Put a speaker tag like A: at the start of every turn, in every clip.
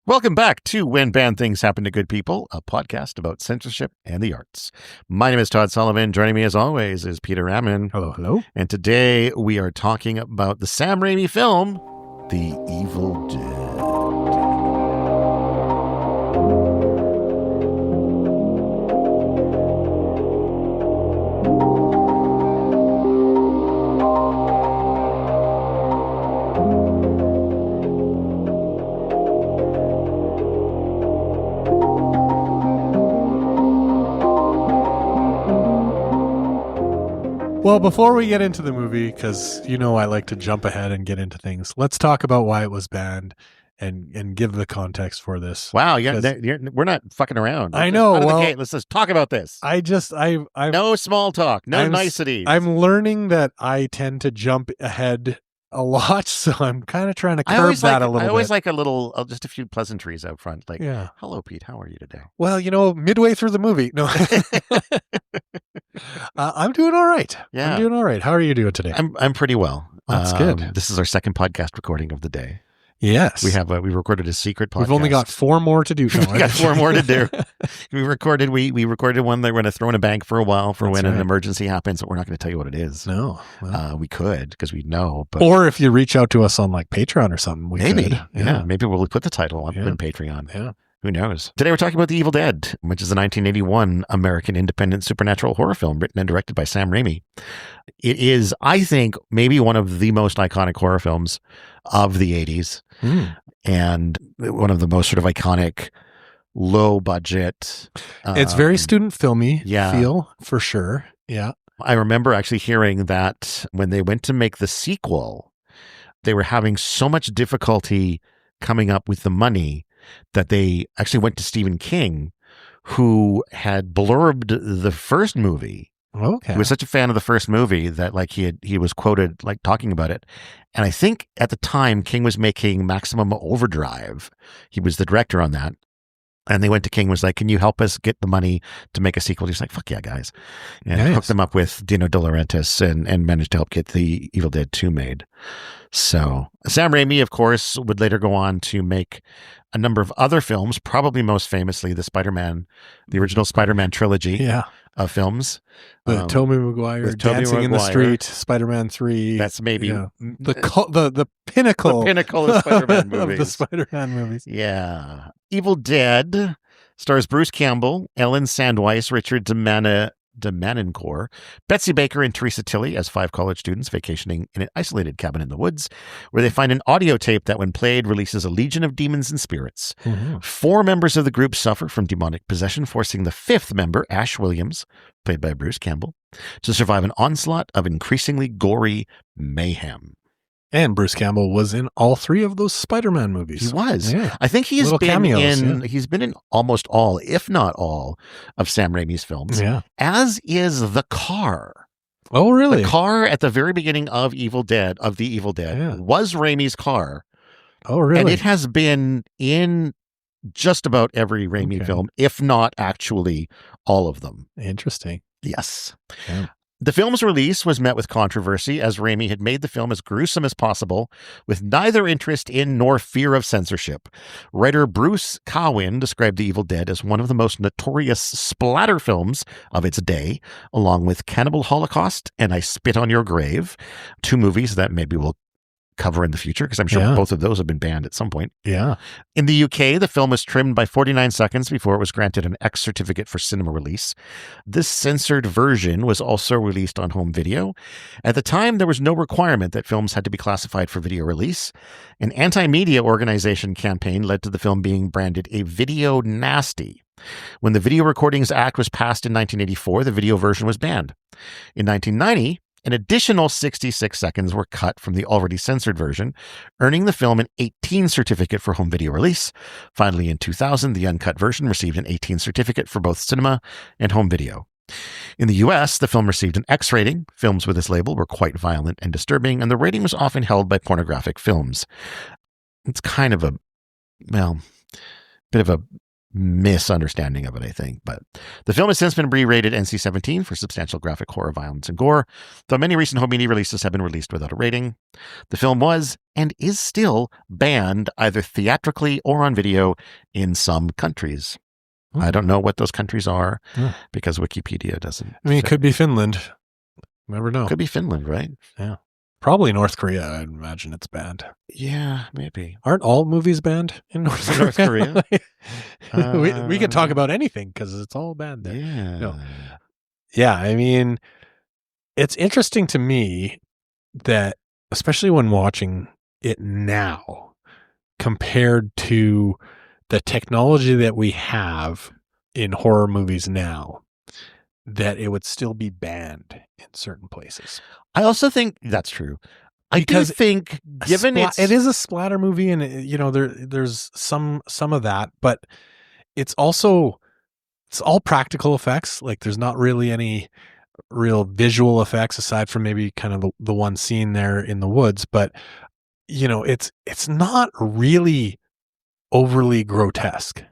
A: Welcome back to When Bad Things Happen to Good People, a podcast about censorship and the arts. My name is Todd Sullivan. Joining me as always is Peter Ramin.
B: Hello, hello.
A: And today we are talking about the Sam Raimi film, The Evil Dead.
B: Well, before we get into the movie, because you know I like to jump ahead and get into things, let's talk about why it was banned and give the context for this.
A: Wow, we're not fucking around.
B: I know.
A: Out of
B: well,
A: the gate. Let's just talk about this.
B: I
A: no small talk, no niceties.
B: I'm learning that I tend to jump ahead a lot, so I'm kind of trying to curb that a little bit.
A: I always like a little, just a few pleasantries out front, like,
B: yeah.
A: Hello, Pete, how are you today?
B: Well, midway through the movie. No. I'm doing all right.
A: Yeah.
B: I'm doing all right. How are you doing today?
A: I'm pretty well.
B: That's good.
A: This is our second podcast recording of the day.
B: Yes.
A: We recorded a secret podcast.
B: We've only got 4 more to do.
A: We've got 4 more to do. We recorded one that we're going to throw in a bank for a while for when an emergency happens, but we're not going to tell you what it is.
B: No. Well.
A: We could, because we know. But
B: or if you reach out to us on like Patreon or something, we
A: maybe.
B: could.
A: Yeah. Maybe we'll put the title on Patreon.
B: Yeah.
A: Who knows? Today we're talking about The Evil Dead, which is a 1981 American independent supernatural horror film written and directed by Sam Raimi. It is, I think, maybe one of the most iconic horror films of the 80s and one of the most sort of iconic low budget.
B: It's very student filmy feel for sure. Yeah.
A: I remember actually hearing that when they went to make the sequel, they were having so much difficulty coming up with the money that they actually went to Stephen King, who had blurbed the first movie.
B: Okay.
A: He was such a fan of the first movie that like he was quoted like talking about it. And I think at the time King was making Maximum Overdrive. He was the director on that. And they went to King, was like, can you help us get the money to make a sequel? He's like, fuck yeah, guys. And hooked them up with Dino De Laurentiis and managed to help get the Evil Dead 2 made. So Sam Raimi, of course, would later go on to make a number of other films, probably most famously the original Spider-Man trilogy of films.
B: With Tobey Maguire dancing in the street, Spider-Man 3.
A: That's maybe
B: the pinnacle.
A: The pinnacle of Spider-Man movies.
B: Of the Spider-Man movies.
A: Yeah. Evil Dead stars Bruce Campbell, Ellen Sandweiss, Richard Demanencore, Betsy Baker, and Teresa Tilley as 5 college students vacationing in an isolated cabin in the woods, where they find an audio tape that, when played, releases a legion of demons and spirits. 4 members of the group suffer from demonic possession, forcing the 5th member, Ash Williams, played by Bruce Campbell, to survive an onslaught of increasingly gory mayhem.
B: And Bruce Campbell was in all 3 of those Spider-Man movies.
A: He was.
B: Yeah.
A: I think he's been
B: cameos,
A: he's been in almost all, if not all, of Sam Raimi's films.
B: Yeah.
A: As is the car.
B: Oh, really?
A: The car at the very beginning of The Evil Dead was Raimi's car.
B: Oh, really?
A: And it has been in just about every Raimi film, if not actually all of them.
B: Interesting.
A: Yes.
B: Yeah.
A: The film's release was met with controversy, as Raimi had made the film as gruesome as possible, with neither interest in nor fear of censorship. Writer Bruce Cowan described The Evil Dead as one of the most notorious splatter films of its day, along with Cannibal Holocaust and I Spit on Your Grave, 2 movies that maybe we'll cover in the future, because I'm sure both of those have been banned at some point.
B: Yeah.
A: In the UK, the film was trimmed by 49 seconds before it was granted an X certificate for cinema release. This censored version was also released on home video. At the time, there was no requirement that films had to be classified for video release. An anti-media organization campaign led to the film being branded a video nasty. When the Video Recordings Act was passed in 1984, the video version was banned. In 1990, an additional 66 seconds were cut from the already censored version, earning the film an 18 certificate for home video release. Finally, in 2000, the uncut version received an 18 certificate for both cinema and home video. In the US, the film received an X rating. Films with this label were quite violent and disturbing, and the rating was often held by pornographic films. It's kind of bit of a misunderstanding of it, I think. But the film has since been re-rated NC-17 for substantial graphic horror, violence, and gore, though many recent home media releases have been released without a rating. The film was, and is still, banned either theatrically or on video in some countries. I don't know what those countries are because Wikipedia doesn't.
B: I mean, it could be Finland. Never know.
A: Could be Finland, right?
B: Yeah. Probably North Korea. I'd imagine it's banned.
A: Yeah, maybe.
B: Aren't all movies banned in North Korea? we can talk about anything because it's all banned there.
A: Yeah.
B: No. Yeah, I mean, it's interesting to me that, especially when watching it now, compared to the technology that we have in horror movies now, that it would still be banned in certain places.
A: I also think that's true. I do think, given it
B: is a splatter movie, and there's some of that, but it's all practical effects. Like, there's not really any real visual effects aside from maybe kind of the one scene there in the woods. But it's not really overly grotesque.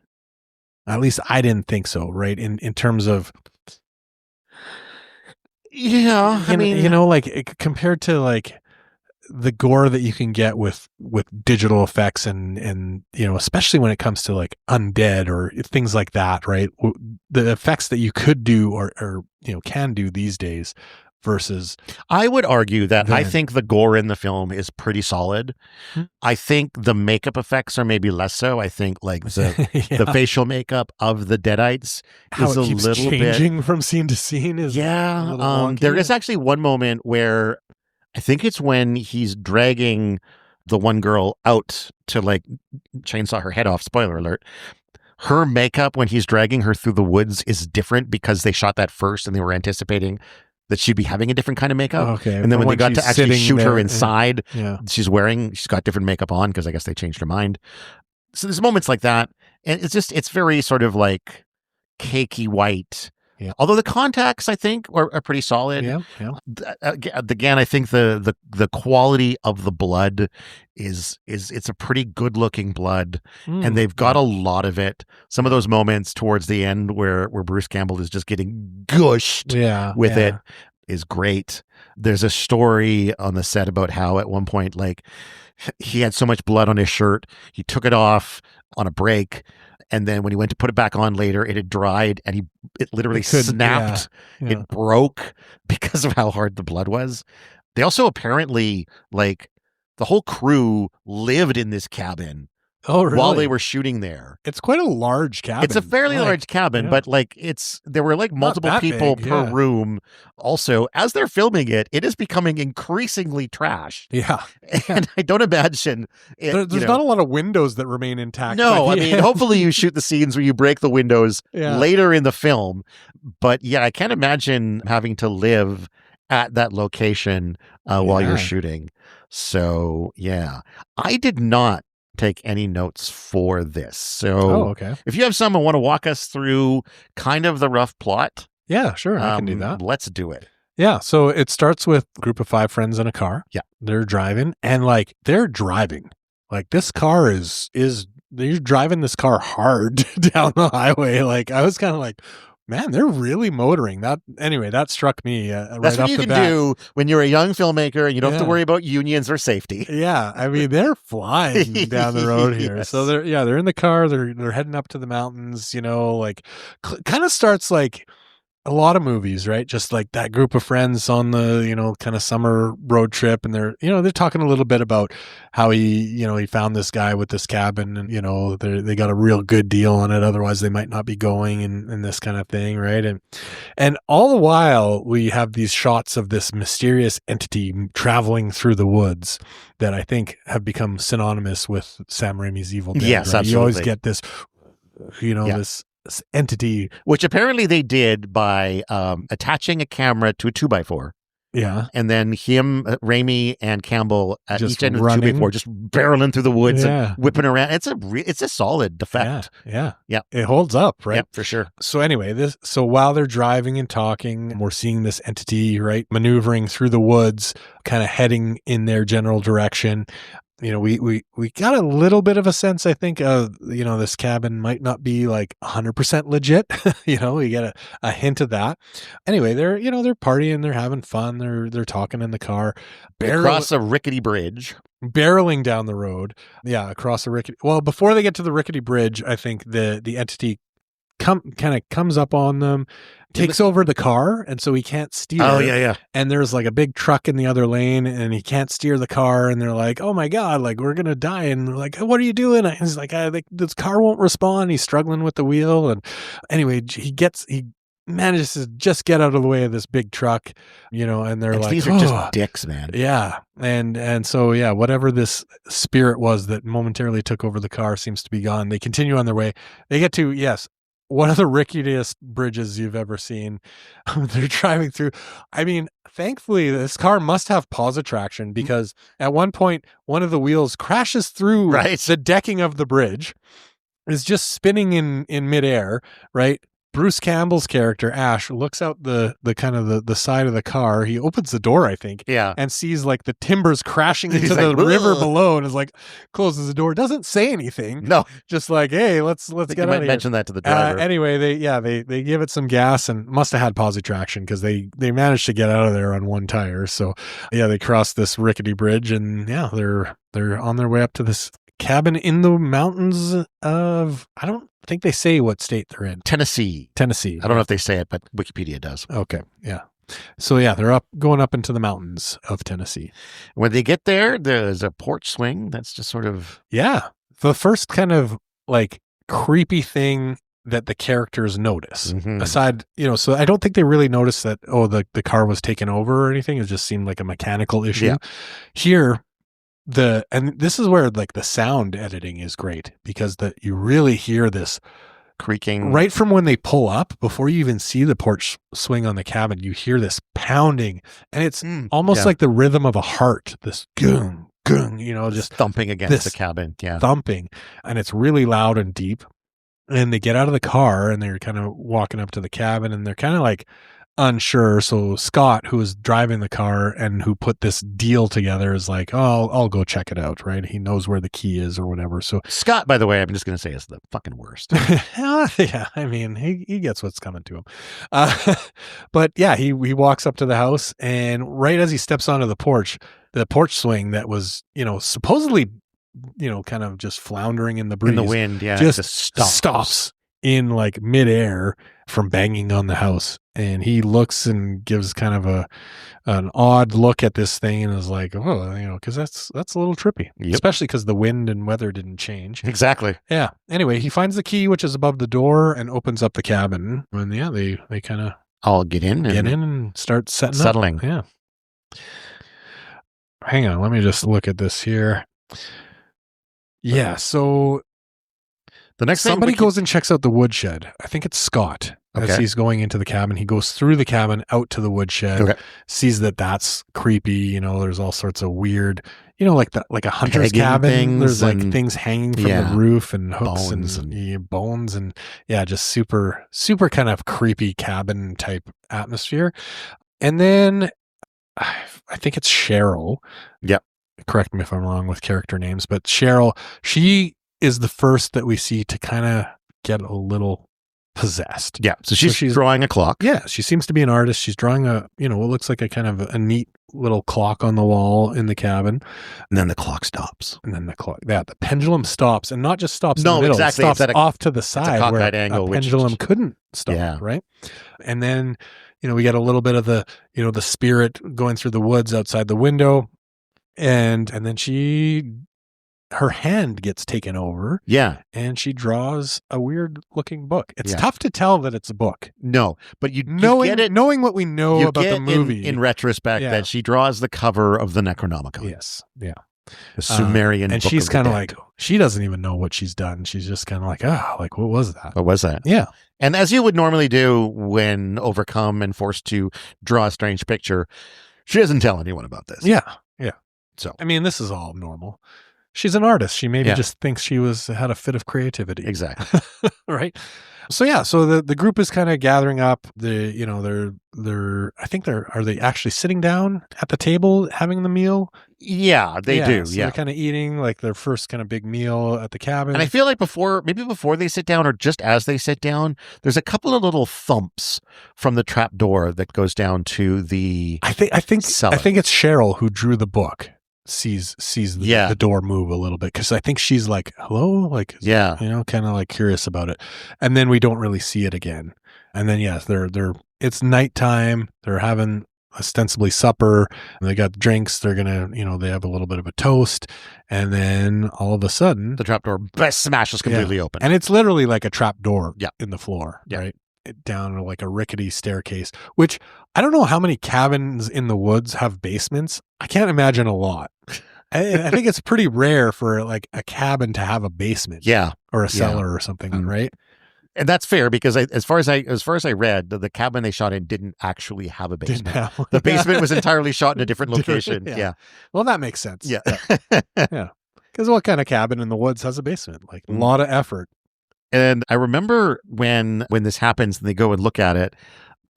B: At least I didn't think so, right? In terms of,
A: yeah, I mean,
B: like, compared to like the gore that you can get with digital effects and especially when it comes to like undead or things like that, right? The effects that you could do or can do these days versus,
A: I would argue that I think the gore in the film is pretty solid. I think the makeup effects are maybe less so. I think like the facial makeup of the Deadites is a little
B: changing
A: bit
B: from scene to scene. Is
A: there is actually one moment where I think it's when he's dragging the one girl out to like chainsaw her head off. Spoiler alert. Her makeup when he's dragging her through the woods is different because they shot that first and they were anticipating that she'd be having a different kind of makeup.
B: Okay.
A: And then when they got to actually shoot her inside, she's got different makeup on because I guess they changed her mind. So there's moments like that. And it's very sort of like cakey white. Yeah. Although the contacts, I think, are pretty solid.
B: Yeah.
A: Again, I think the quality of the blood is it's a pretty good looking blood, and they've got a lot of it. Some of those moments towards the end where Bruce Campbell is just getting gushed with it is great. There's a story on the set about how at one point, like, he had so much blood on his shirt, he took it off on a break. And then when he went to put it back on later, it had dried and it literally snapped. Yeah. It broke because of how hard the blood was. They also apparently, like, the whole crew lived in this cabin while they were shooting there.
B: It's quite a large cabin.
A: It's a fairly large cabin, but like there were like multiple people per room. Also, as they're filming it, it is becoming increasingly trashed.
B: Yeah.
A: And I don't imagine
B: there's not a lot of windows that remain intact.
A: No, I mean, hopefully you shoot the scenes where you break the windows later in the film. But yeah, I can't imagine having to live at that location while you're shooting. So yeah, I did not take any notes for this. So if you have some and want to walk us through kind of the rough plot.
B: Yeah, sure. I can do that.
A: Let's do it.
B: Yeah. So it starts with a group of 5 friends in a car.
A: Yeah.
B: They're driving and like they're driving. Like this car they're driving this car hard down the highway. Like I was kind of like, man, they're really motoring. That struck me right off the bat.
A: That's what you can do when you're a young filmmaker and you don't have to worry about unions or safety.
B: Yeah, I mean they're flying down the road here. So they're in the car. They're heading up to the mountains. Like kind of starts like a lot of movies, right? Just like that group of friends on the kind of summer road trip, and they're talking a little bit about how he found this guy with this cabin, and they got a real good deal on it, otherwise they might not be going, and this kind of thing, right? And all the while we have these shots of this mysterious entity traveling through the woods that I think have become synonymous with Sam Raimi's Evil Dead.
A: Yes,
B: right?
A: absolutely.
B: You always get this this entity,
A: which apparently they did by attaching a camera to a 2x4.
B: Yeah.
A: And then Raimi and Campbell at
B: just
A: each end
B: running.
A: of the 2x4 just barreling through the woods and whipping around. It's a solid effect.
B: Yeah.
A: Yeah.
B: It holds up, right?
A: Yeah, for sure.
B: So anyway, so while they're driving and talking, we're seeing this entity, right, maneuvering through the woods, kind of heading in their general direction. we got a little bit of a sense, I think, of, this cabin might not be like 100% legit. We get a hint of that. Anyway, they're partying, they're having fun, they're talking in the car,
A: Across a rickety bridge.
B: barreling down the road. Yeah, across a rickety. Well, before they get to the rickety bridge, I think the entity kind of comes up on them, takes over the car, and so he can't steer.
A: Oh yeah.
B: And there's like a big truck in the other lane, and he can't steer the car, and they're like, "Oh my god, like we're gonna die!" And they're like, "What are you doing?" And he's like, "This car won't respond." He's struggling with the wheel, and anyway, he manages to just get out of the way of this big truck, and they're like,
A: these are just dicks, man.
B: Yeah. And so, yeah, whatever this spirit was that momentarily took over the car seems to be gone. They continue on their way. They get to, yes, one of the rickiest bridges you've ever seen. They're driving through. I mean, thankfully, this car must have pause attraction, because at one point, one of the wheels crashes through the decking of the bridge, is just spinning in midair, right? Bruce Campbell's character, Ash, looks out the kind of the side of the car. He opens the door, I think, and sees like the timbers crashing into the river below, and is like, closes the door, doesn't say anything.
A: No,
B: just like, hey, let's get out of here.
A: You might mention that to the driver.
B: Anyway, they give it some gas, and must have had pause traction, because they managed to get out of there on one tire. So yeah, they cross this rickety bridge, and yeah, they're on their way up to this cabin in the mountains of, I don't think they say what state they're in.
A: Tennessee.
B: I
A: don't know if they say it, but Wikipedia does.
B: Okay. Yeah. So yeah, they're going up into the mountains of Tennessee.
A: When they get there, there's a porch swing. That's just sort of.
B: Yeah. The first kind of like creepy thing that the characters notice, aside, so I don't think they really noticed that, the car was taken over or anything. It just seemed like a mechanical issue.
A: Yeah.
B: Here, and this is where like the sound editing is great, because you really hear this
A: creaking
B: right from when they pull up, before you even see the porch swing on the cabin. You hear this pounding, and it's almost like the rhythm of a heart, this gung gung, just
A: thumping against the cabin. Yeah,
B: thumping, and it's really loud and deep. And they get out of the car, and they're kind of walking up to the cabin, and they're kind of like unsure. So Scott, who is driving the car and who put this deal together, is like, "Oh, I'll go check it out." Right? He knows where the key is or whatever. So
A: Scott, by the way, I'm just going to say, is the fucking worst.
B: Yeah, I mean, he gets what's coming to him. But yeah, he walks up to the house, and right as he steps onto the porch swing that was, supposedly, kind of just floundering in the breeze,
A: in the wind,
B: just stops in like midair from banging on the house. And he looks and gives kind of an odd look at this thing, and is like, because that's a little trippy, especially because the wind and weather didn't change.
A: Exactly.
B: Yeah. Anyway, he finds the key, which is above the door, and opens up the cabin. And yeah, they kind of
A: all get in
B: and start settling. Yeah. Hang on, let me just look at this here. Yeah. So
A: the next
B: somebody goes and checks out the woodshed. I think it's Scott. As he's going into the cabin, he goes through the cabin out to the woodshed, sees that's creepy. There's all sorts of weird, like a hunter's cabin. There's like things hanging from the roof, and hooks and bones, and yeah, just super, super kind of creepy cabin type atmosphere. And then I think it's Cheryl.
A: Yep.
B: Correct me if I'm wrong with character names, but Cheryl, she is the first that we see to kind of get a little possessed.
A: Yeah. So she's drawing a clock.
B: Yeah. She seems to be an artist. She's drawing what looks like a kind of a neat little clock on the wall in the cabin.
A: And then the clock stops.
B: And then the pendulum stops, and not just stops in the middle.
A: Exactly.
B: It stops off to the side where
A: angle,
B: a pendulum couldn't stop. Right. And then, we get a little bit of the spirit going through the woods outside the window. And then her hand gets taken over.
A: Yeah.
B: And she draws a weird looking book. It's tough to tell that it's a book.
A: No, but
B: knowing what we know about the movie.
A: In retrospect, that she draws the cover of the Necronomicon.
B: Yes. Yeah.
A: The Sumerian
B: and
A: book
B: she's kind of
A: like,
B: she doesn't even know what she's done. She's just kind of like, what was that?
A: What was that?
B: Yeah.
A: And as you would normally do when overcome and forced to draw a strange picture, she doesn't tell anyone about this.
B: Yeah. Yeah.
A: So,
B: I mean, this is all normal. She's an artist. She maybe
A: Yeah.
B: just thinks she had a fit of creativity.
A: Exactly.
B: Right. So yeah, so the group is kind of gathering up. They're are they actually sitting down at the table having the meal?
A: Yeah, they do.
B: So
A: Yeah.
B: they're kind of eating like their first kind of big meal at the cabin.
A: And I feel like before they sit down or just as they sit down, there's a couple of little thumps from the trap door that goes down to the
B: I think
A: cellar.
B: I think it's Cheryl who drew the book. Sees the door move a little bit because I think she's like, hello, like,
A: Yeah.
B: kind of like curious about it, and then we don't really see it again. And then yes, it's nighttime. They're having ostensibly supper. They got drinks. They're gonna, they have a little bit of a toast, and then all of a sudden
A: The trapdoor smashes completely open.
B: and it's literally like a trap door
A: Yeah.
B: in the floor,
A: Yeah.
B: right? Down like a rickety staircase, which I don't know how many cabins in the woods have basements. I can't imagine a lot. I think it's pretty rare for like a cabin to have a basement,
A: Yeah.
B: or a cellar or something, right?
A: And that's fair because as far as I read, the cabin they shot in didn't actually have a basement. The basement was entirely shot in a different location. Yeah.
B: Well, that makes sense.
A: Yeah.
B: Yeah. Because what kind of cabin in the woods has a basement? Like a lot of effort.
A: And I remember when this happens and they go and look at it,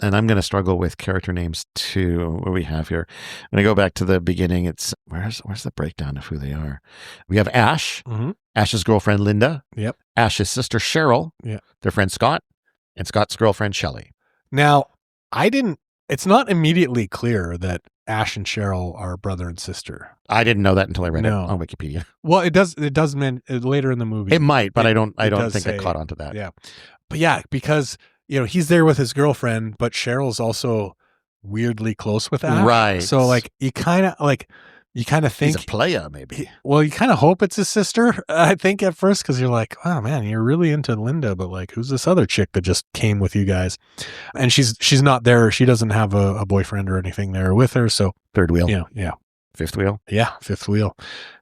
A: and I'm going to struggle with character names too. What do we have here? When I go back to the beginning, it's where's the breakdown of who they are? We have Ash, Ash's girlfriend Linda,
B: Yep,
A: Ash's sister Cheryl, their friend Scott, and Scott's girlfriend Shelley.
B: Now, it's not immediately clear that Ash and Cheryl are brother and sister.
A: I didn't know that until I read it on Wikipedia.
B: Well, it does mean later in the movie.
A: It might, but I don't think I caught on to that.
B: Yeah. But yeah, because he's there with his girlfriend, but Cheryl's also weirdly close with Ash.
A: Right.
B: So like you kind of think
A: he's a player, maybe.
B: Well, you kind of hope it's his sister, I think, at first, because you're like, oh man, you're really into Linda, but like, who's this other chick that just came with you guys? And she's not there. She doesn't have a boyfriend or anything there with her. So
A: third wheel.
B: Yeah.
A: Fifth wheel.
B: Yeah. Fifth wheel.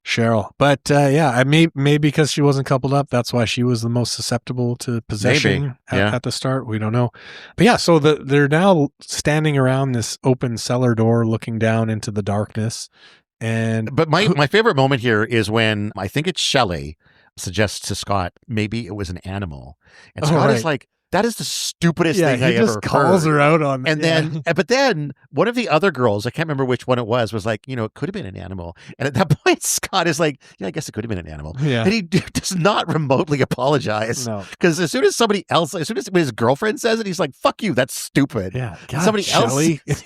B: Cheryl. But I maybe because she wasn't coupled up, that's why she was the most susceptible to possession at the start. We don't know. But yeah, so they're now standing around this open cellar door looking down into the darkness.
A: But my favorite moment here is when I think it's Shelley suggests to Scott maybe it was an animal, and Scott is like, "That is the stupidest thing I ever heard." He just
B: calls her out on that.
A: And then, but then one of the other girls, I can't remember which one it was like, it could have been an animal. And at that point, Scott is like, "Yeah, I guess it could have been an animal."
B: Yeah.
A: And he does not remotely apologize.
B: No,
A: because as soon as his girlfriend says it, he's like, "Fuck you, that's stupid."
B: Yeah, God,
A: somebody
B: Shelley.
A: else.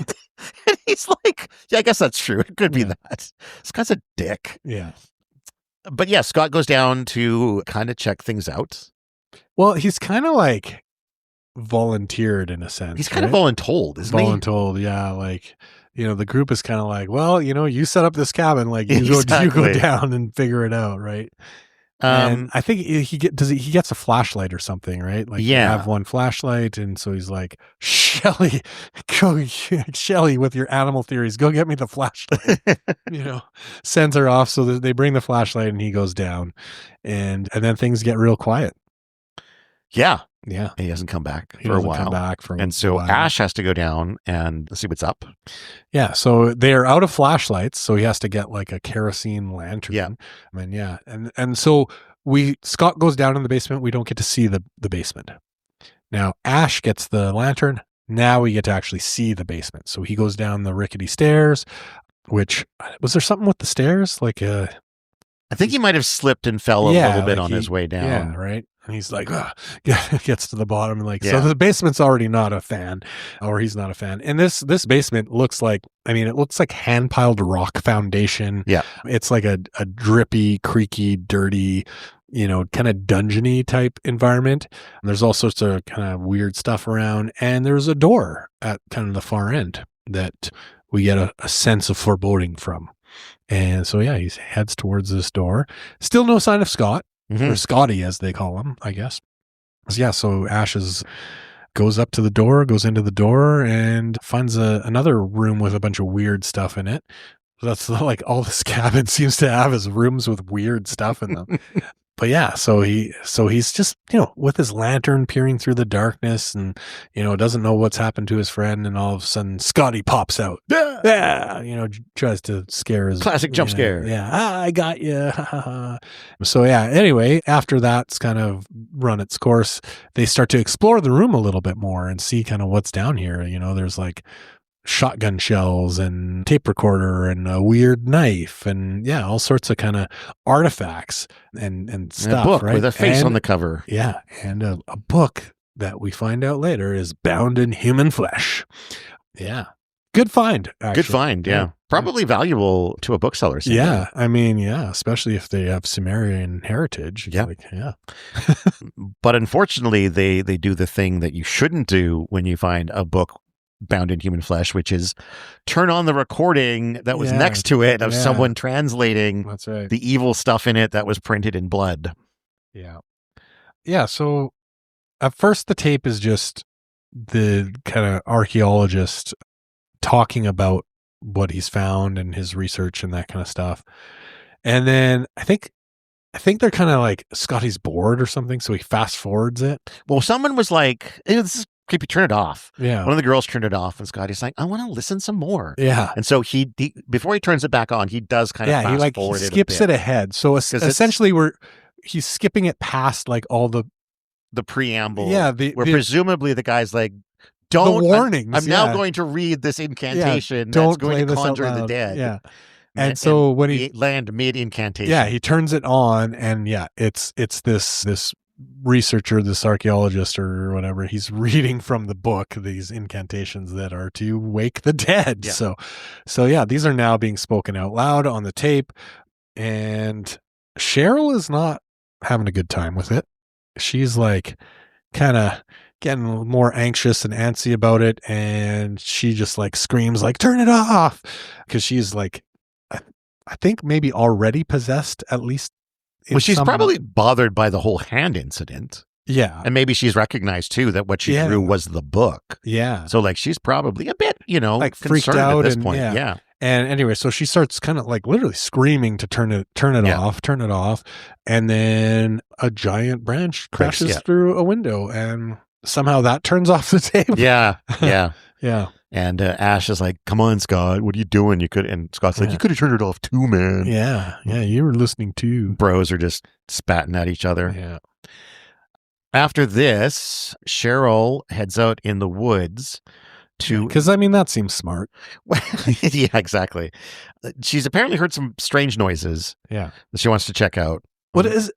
A: And he's like, "Yeah, I guess that's true. It could be that." Scott's a dick.
B: Yeah.
A: But yeah, Scott goes down to kind of check things out.
B: Well, he's kind of like volunteered in a sense.
A: He's kind of voluntold, isn't he?
B: Voluntold, yeah. Like, the group is kind of like, well, you set up this cabin, like you go down and figure it out, right? And I think he gets a flashlight or something, right? Like, you have one flashlight, and so he's like, Shelley, with your animal theories, go get me the flashlight. Sends her off, so they bring the flashlight, and he goes down, and then things get real quiet.
A: Yeah.
B: Yeah.
A: He hasn't come back for a while. And so Ash has to go down and see what's up.
B: Yeah. So they're out of flashlights. So he has to get like a kerosene lantern.
A: Yeah.
B: And so Scott goes down in the basement. We don't get to see the basement. Now Ash gets the lantern. Now we get to actually see the basement. So he goes down the rickety stairs, was there something with the stairs? Like I
A: think he might have slipped and fell a little bit on his way down.
B: Yeah. Right. And he's like, gets to the bottom and so the basement's already not a fan, or he's not a fan. And this basement looks like, it looks like hand piled rock foundation.
A: Yeah.
B: It's like a drippy, creaky, dirty, kind of dungeony type environment. And there's all sorts of kind of weird stuff around. And there's a door at kind of the far end that we get a sense of foreboding from. And so, he heads towards this door. Still no sign of Scott. Or Scotty, as they call him, I guess. So Ash goes up to the door, goes into the door, and finds another room with a bunch of weird stuff in it. That's like all this cabin seems to have is rooms with weird stuff in them. yeah, so he's just, you know, with his lantern peering through the darkness and, you know, doesn't know what's happened to his friend. And all of a sudden Scotty pops out. Yeah. You know, tries to scare his
A: Classic jump scare.
B: Yeah. I got you. So yeah, anyway, after that's kind of run its course, they start to explore the room a little bit more and see kind of what's down here. You know, there's like shotgun shells and tape recorder and a weird knife and all sorts of kind of artifacts and stuff.
A: A book
B: right?
A: with a face on the cover.
B: Yeah, and a book that we find out later is bound in human flesh. Yeah, good find. Actually.
A: Good find. Yeah. Probably valuable to a bookseller.
B: Yeah, I mean, especially if they have Sumerian heritage.
A: Yeah, But unfortunately, they do the thing that you shouldn't do when you find a book bound in human flesh, which is turn on the recording that was next to it of someone translating the evil stuff in it that was printed in blood.
B: Yeah. So at first the tape is just the kind of archaeologist talking about what he's found and his research and that kind of stuff. And then I think they're kind of like Scotty's bored or something, so he fast forwards it.
A: Well, someone was like, hey, this is creepy, turn it off.
B: Yeah.
A: One of the girls turned it off and Scotty's like, I want to listen some more.
B: Yeah.
A: And so he before he turns it back on, he does kind of fast forward
B: he skips it ahead. So essentially he's skipping it past like all the
A: preamble.
B: Yeah.
A: Where presumably the guy's like, don't
B: the warnings.
A: I'm now going to read this incantation that's going to conjure the dead.
B: Yeah. And so when he
A: land mid incantation.
B: Yeah, he turns it on and it's this researcher, this archaeologist or whatever, he's reading from the book these incantations that are to wake the dead. So these are now being spoken out loud on the tape, and Cheryl is not having a good time with it. She's like kind of getting more anxious and antsy about it, and she just like screams like, turn it off, because she's like, I think maybe already possessed, at least.
A: Well, she's probably bothered by the whole hand incident.
B: Yeah.
A: And maybe she's recognized too that what she drew was the book.
B: Yeah.
A: So like she's probably a bit, like
B: freaked out
A: at this point. Yeah.
B: And anyway, so she starts kind of like literally screaming to turn it off. And then a giant branch crashes through a window and somehow that turns off the tape.
A: Yeah. Yeah.
B: Yeah.
A: And Ash is like, come on, Scott, what are you doing? And Scott's like, you could have turned it off too, man.
B: Yeah. Yeah. You were listening too.
A: Bros are just spatting at each other.
B: Yeah.
A: After this, Cheryl heads out in the woods to...
B: Because, I mean, that seems smart.
A: Yeah, exactly. She's apparently heard some strange noises.
B: Yeah.
A: That she wants to check out.
B: What is...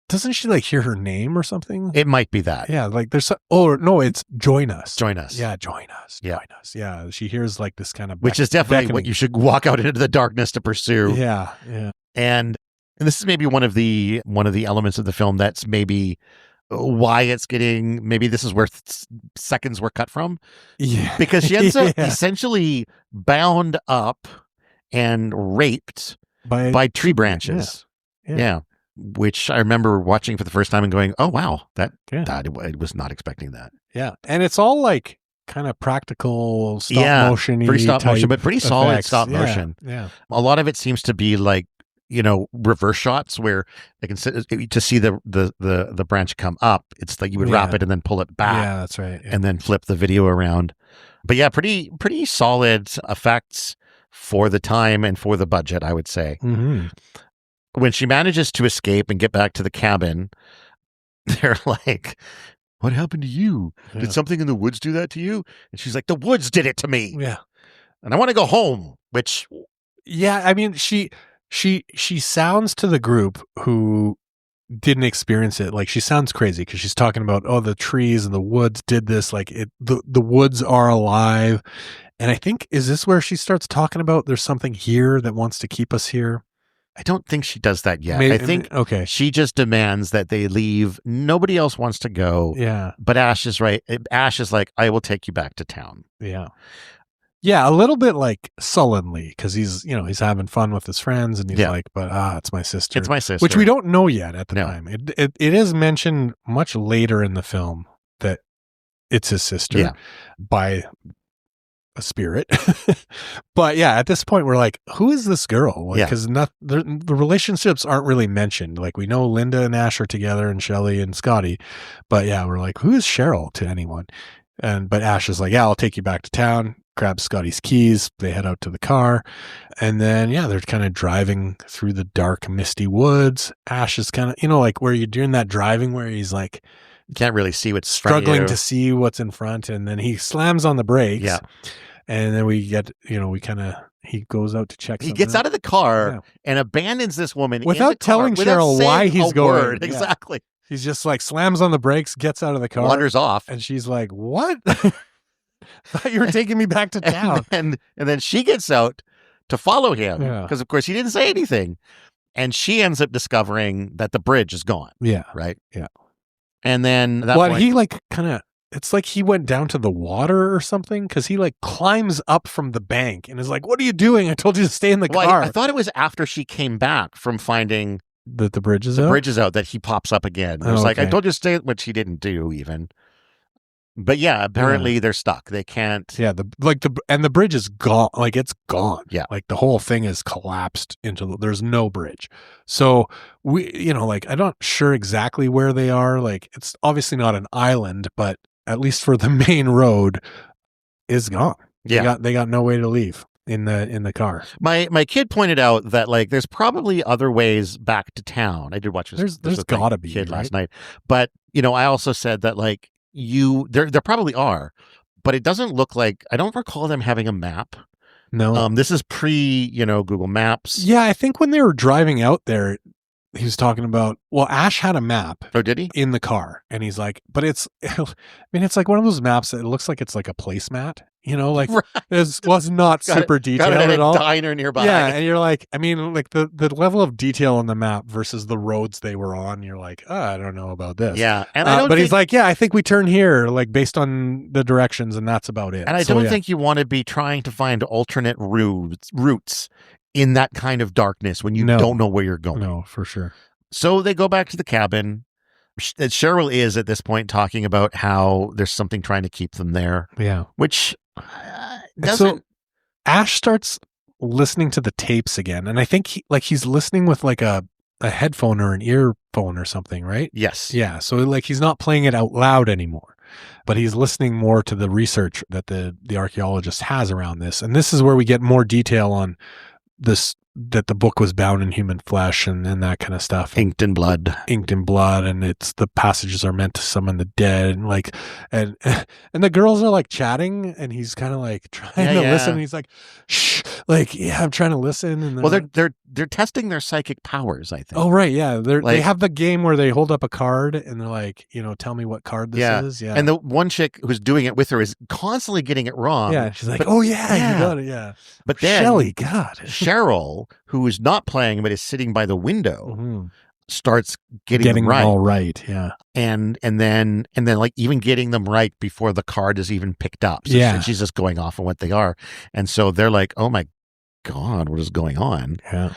B: Doesn't she like hear her name or something?
A: It might be that.
B: Yeah, like there's no, it's join us.
A: Join us.
B: Yeah, join us.
A: Yeah.
B: Join us. Yeah, she hears like this kind of
A: which is definitely what you should walk out into the darkness to pursue.
B: Yeah, yeah.
A: And this is maybe one of the elements of the film that's maybe why it's getting, maybe this is where seconds were cut from.
B: Yeah.
A: Because she ends up essentially bound up and raped by tree branches. Yeah. Which I remember watching for the first time and going, oh, wow, I was not expecting that.
B: Yeah. And it's all like kind of practical stop motion-y
A: pretty stop motion, but pretty solid
B: effects.
A: stop motion.
B: Yeah.
A: A lot of it seems to be like, reverse shots where they can to see the branch come up. It's like you would wrap it and then pull it back.
B: Yeah, that's right. Yeah.
A: And then flip the video around. But yeah, pretty solid effects for the time and for the budget, I would say.
B: Mm-hmm.
A: When she manages to escape and get back to the cabin, they're like, what happened to you? Yeah. Did something in the woods do that to you? And she's like, the woods did it to me.
B: Yeah.
A: And I want to go home, which...
B: Yeah, I mean, she sounds to the group who didn't experience it. Like, she sounds crazy because she's talking about, the trees and the woods did this. Like, the woods are alive. And I think, is this where she starts talking about there's something here that wants to keep us here?
A: I don't think she does that yet. I think she just demands that they leave. Nobody else wants to go.
B: Yeah.
A: But Ash is right. Ash is like, I will take you back to town.
B: Yeah. Yeah, a little bit like sullenly because he's having fun with his friends and he's like, but it's my sister.
A: It's my sister.
B: Which we don't know yet at the time. It is mentioned much later in the film that it's his sister by a spirit. But yeah, at this point we're like, who is this girl? Like, because the relationships aren't really mentioned. Like, we know Linda and Ash are together and Shelley and Scotty, but yeah, we're like, who is Cheryl to anyone? But Ash is like, yeah, I'll take you back to town. Grabs Scotty's keys. They head out to the car. And then, yeah, they're kind of driving through the dark, misty woods. Ash is kind of, like where you're doing that driving where he's like,
A: you can't really see what's
B: struggling to see what's in front. And then he slams on the brakes.
A: Yeah.
B: And then we get, he goes out to check.
A: He gets out of the car and abandons this woman
B: without telling Cheryl why he's going.
A: Yeah. Exactly.
B: He's just like slams on the brakes, gets out of the car,
A: wanders off.
B: And she's like, what? Thought you were taking me back to town.
A: And then she gets out to follow him because, of course, he didn't say anything. And she ends up discovering that the bridge is gone.
B: Yeah.
A: Right?
B: Yeah.
A: And then that point,
B: he like kind of, it's like he went down to the water or something because he like climbs up from the bank and is like, what are you doing? I told you to stay in the car.
A: I thought it was after she came back from finding
B: that the bridge is out
A: that he pops up again. It was like, I told you to stay, which he didn't do even. But yeah, apparently they're stuck. They can't.
B: Yeah, the bridge is gone. Like, it's gone.
A: Yeah,
B: like the whole thing is collapsed there's no bridge. So we, I'm not sure exactly where they are. Like, it's obviously not an island, but at least for the main road is gone.
A: Yeah,
B: they got no way to leave in the car.
A: My kid pointed out that like there's probably other ways back to town. I did watch this.
B: There's gotta be
A: kid last night, but I also said that like. There probably are, but it doesn't look like, I don't recall them having a map.
B: No.
A: This is pre, Google Maps.
B: Yeah, I think when they were driving out there, he was talking about, Ash had a map.
A: Oh, did he?
B: In the car. And he's like, but it's, it's like one of those maps that it looks like it's like a placemat, like right. It was not super detailed at all.
A: Diner nearby.
B: Yeah. And you're like, like the level of detail on the map versus the roads they were on, you're like, I don't know about this.
A: Yeah. And
B: he's like, I think we turn here, like based on the directions, and that's about it.
A: And I don't think you want to be trying to find alternate routes in that kind of darkness when you don't know where you're going.
B: No, for sure. So
A: they go back to the cabin. Cheryl is at this point talking about how there's something trying to keep them there.
B: Yeah.
A: Which doesn't.
B: So Ash starts listening to the tapes again. And I think he's listening with like a headphone or an earphone or something, right?
A: Yes.
B: Yeah. So like he's not playing it out loud anymore, but he's listening more to the research that the archaeologist has around this. And this is where we get more detail on this, that the book was bound in human flesh and that kind of stuff.
A: Inked in blood.
B: And it's the passages are meant to summon the dead. And like, and the girls are like chatting and he's kind of like trying to listen. And he's like, shh, like, I'm trying to listen. And
A: they're testing their psychic powers, I think.
B: Oh, right. Yeah. They have the game where they hold up a card and they're like, tell me what card this is. Yeah.
A: And the one chick who's doing it with her is constantly getting it wrong.
B: Yeah. She's like, you got it. Yeah.
A: But then
B: Shelley, God.
A: Cheryl, who is not playing but is sitting by the window, starts getting them right.
B: All right. Yeah.
A: And then like even getting them right before the card is even picked up. So she's just going off on what they are. And so they're like, oh my God, what is going on?
B: Yeah.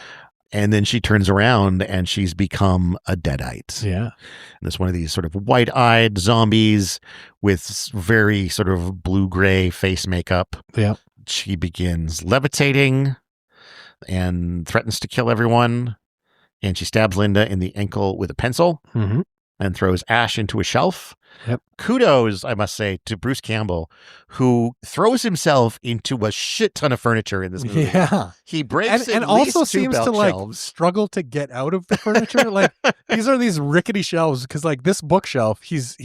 A: And then she turns around and she's become a deadite.
B: Yeah.
A: And it's one of these sort of wide-eyed zombies with very sort of blue-gray face makeup.
B: Yeah.
A: She begins levitating and threatens to kill everyone. And she stabs Linda in the ankle with a pencil and throws Ash into a shelf.
B: Yep.
A: Kudos, I must say, to Bruce Campbell, who throws himself into a shit ton of furniture in this movie.
B: Yeah.
A: He breaks
B: and
A: at
B: also
A: least two
B: seems to
A: shelves.
B: like struggle to get out of the furniture. Like these are these rickety shelves because like this bookshelf, he's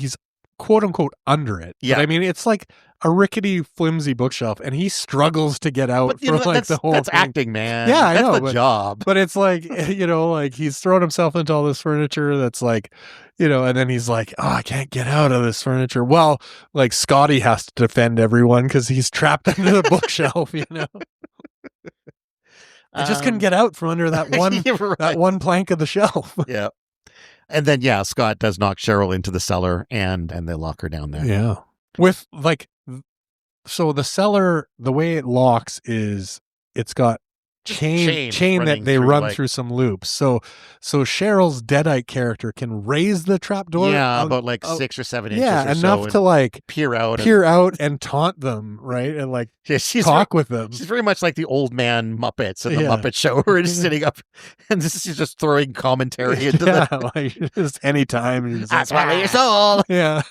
B: quote unquote under it.
A: Yeah.
B: But I mean, it's like a rickety, flimsy bookshelf, and he struggles to get out from like the whole
A: That's
B: thing.
A: acting, man.
B: Yeah, I know.
A: That's the job.
B: But it's like, like he's thrown himself into all this furniture that's like, and then he's like, oh, I can't get out of this furniture. Well, like Scotty has to defend everyone because he's trapped under the bookshelf, I just couldn't get out from under that one that one plank of the shelf.
A: Yeah. And then, Scott does knock Cheryl into the cellar and they lock her down there.
B: Yeah. With like, so the cellar, the way it locks is it's got chain that they run through some loops. So Cheryl's Deadite character can raise the trapdoor.
A: Yeah, about like 6 or 7 inches.
B: Yeah,
A: or
B: enough
A: so
B: to like
A: peer out
B: and taunt them, right? And like
A: talk
B: with them.
A: She's very much like the old man Muppets in the Muppet Show, who are just sitting up and she's just throwing commentary into the
B: like just anytime.
A: That's what we soul.
B: Yeah.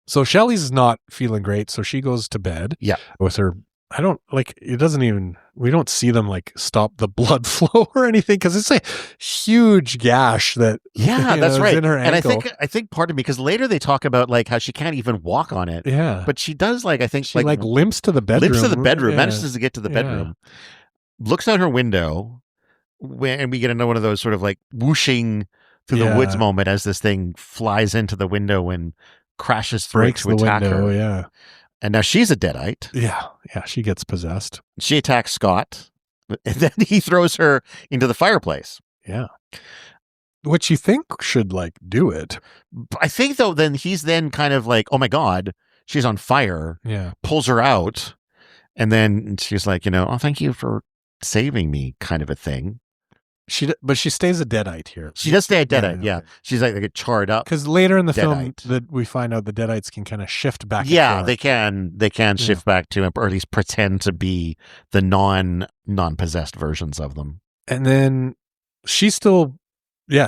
B: So Shelley's not feeling great, so she goes to bed.
A: Yeah,
B: with her. I don't like. It doesn't even. We don't see them like stop the blood flow or anything because it's a huge gash that.
A: Yeah, that's right.
B: In her ankle.
A: And I think part of me because later they talk about like how she can't even walk on it.
B: Yeah,
A: but she does like I think
B: she like limps to the bedroom.
A: Yeah. Manages to get to the bedroom. Looks out her window, and we get another one of those sort of like whooshing through the woods moment as this thing flies into the window and crashes through it to attack her.
B: Yeah.
A: And now she's a Deadite.
B: Yeah, she gets possessed.
A: She attacks Scott, and then he throws her into the fireplace.
B: Yeah. Which you think should, like, do it.
A: I think, though, then he's then kind of like, oh, my God, she's on fire.
B: Yeah.
A: Pulls her out. And then she's like, oh, thank you for saving me kind of a thing.
B: But she stays a Deadite here.
A: She does stay a Deadite, yeah. She's like get charred up.
B: Because later in the film, that we find out the Deadites can kind of shift back.
A: Yeah, they can shift back to, or at least pretend to be the non-possessed versions of them.
B: And then she still,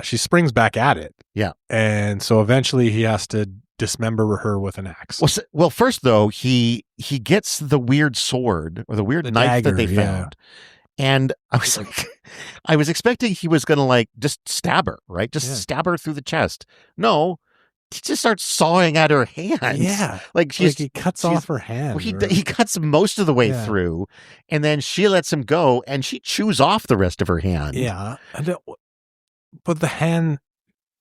B: she springs back at it.
A: Yeah,
B: and so eventually he has to dismember her with an axe.
A: Well, first though, he gets the weird sword or the weird knife dagger, that they found. And I was like, I was expecting he was going to like just stab her, right? Just stab her through the chest. No, he just starts sawing at her hands.
B: Yeah.
A: Like
B: he cuts off her hand.
A: Well, he cuts most of the way through and then she lets him go and she chews off the rest of her hand.
B: Yeah. But the hand,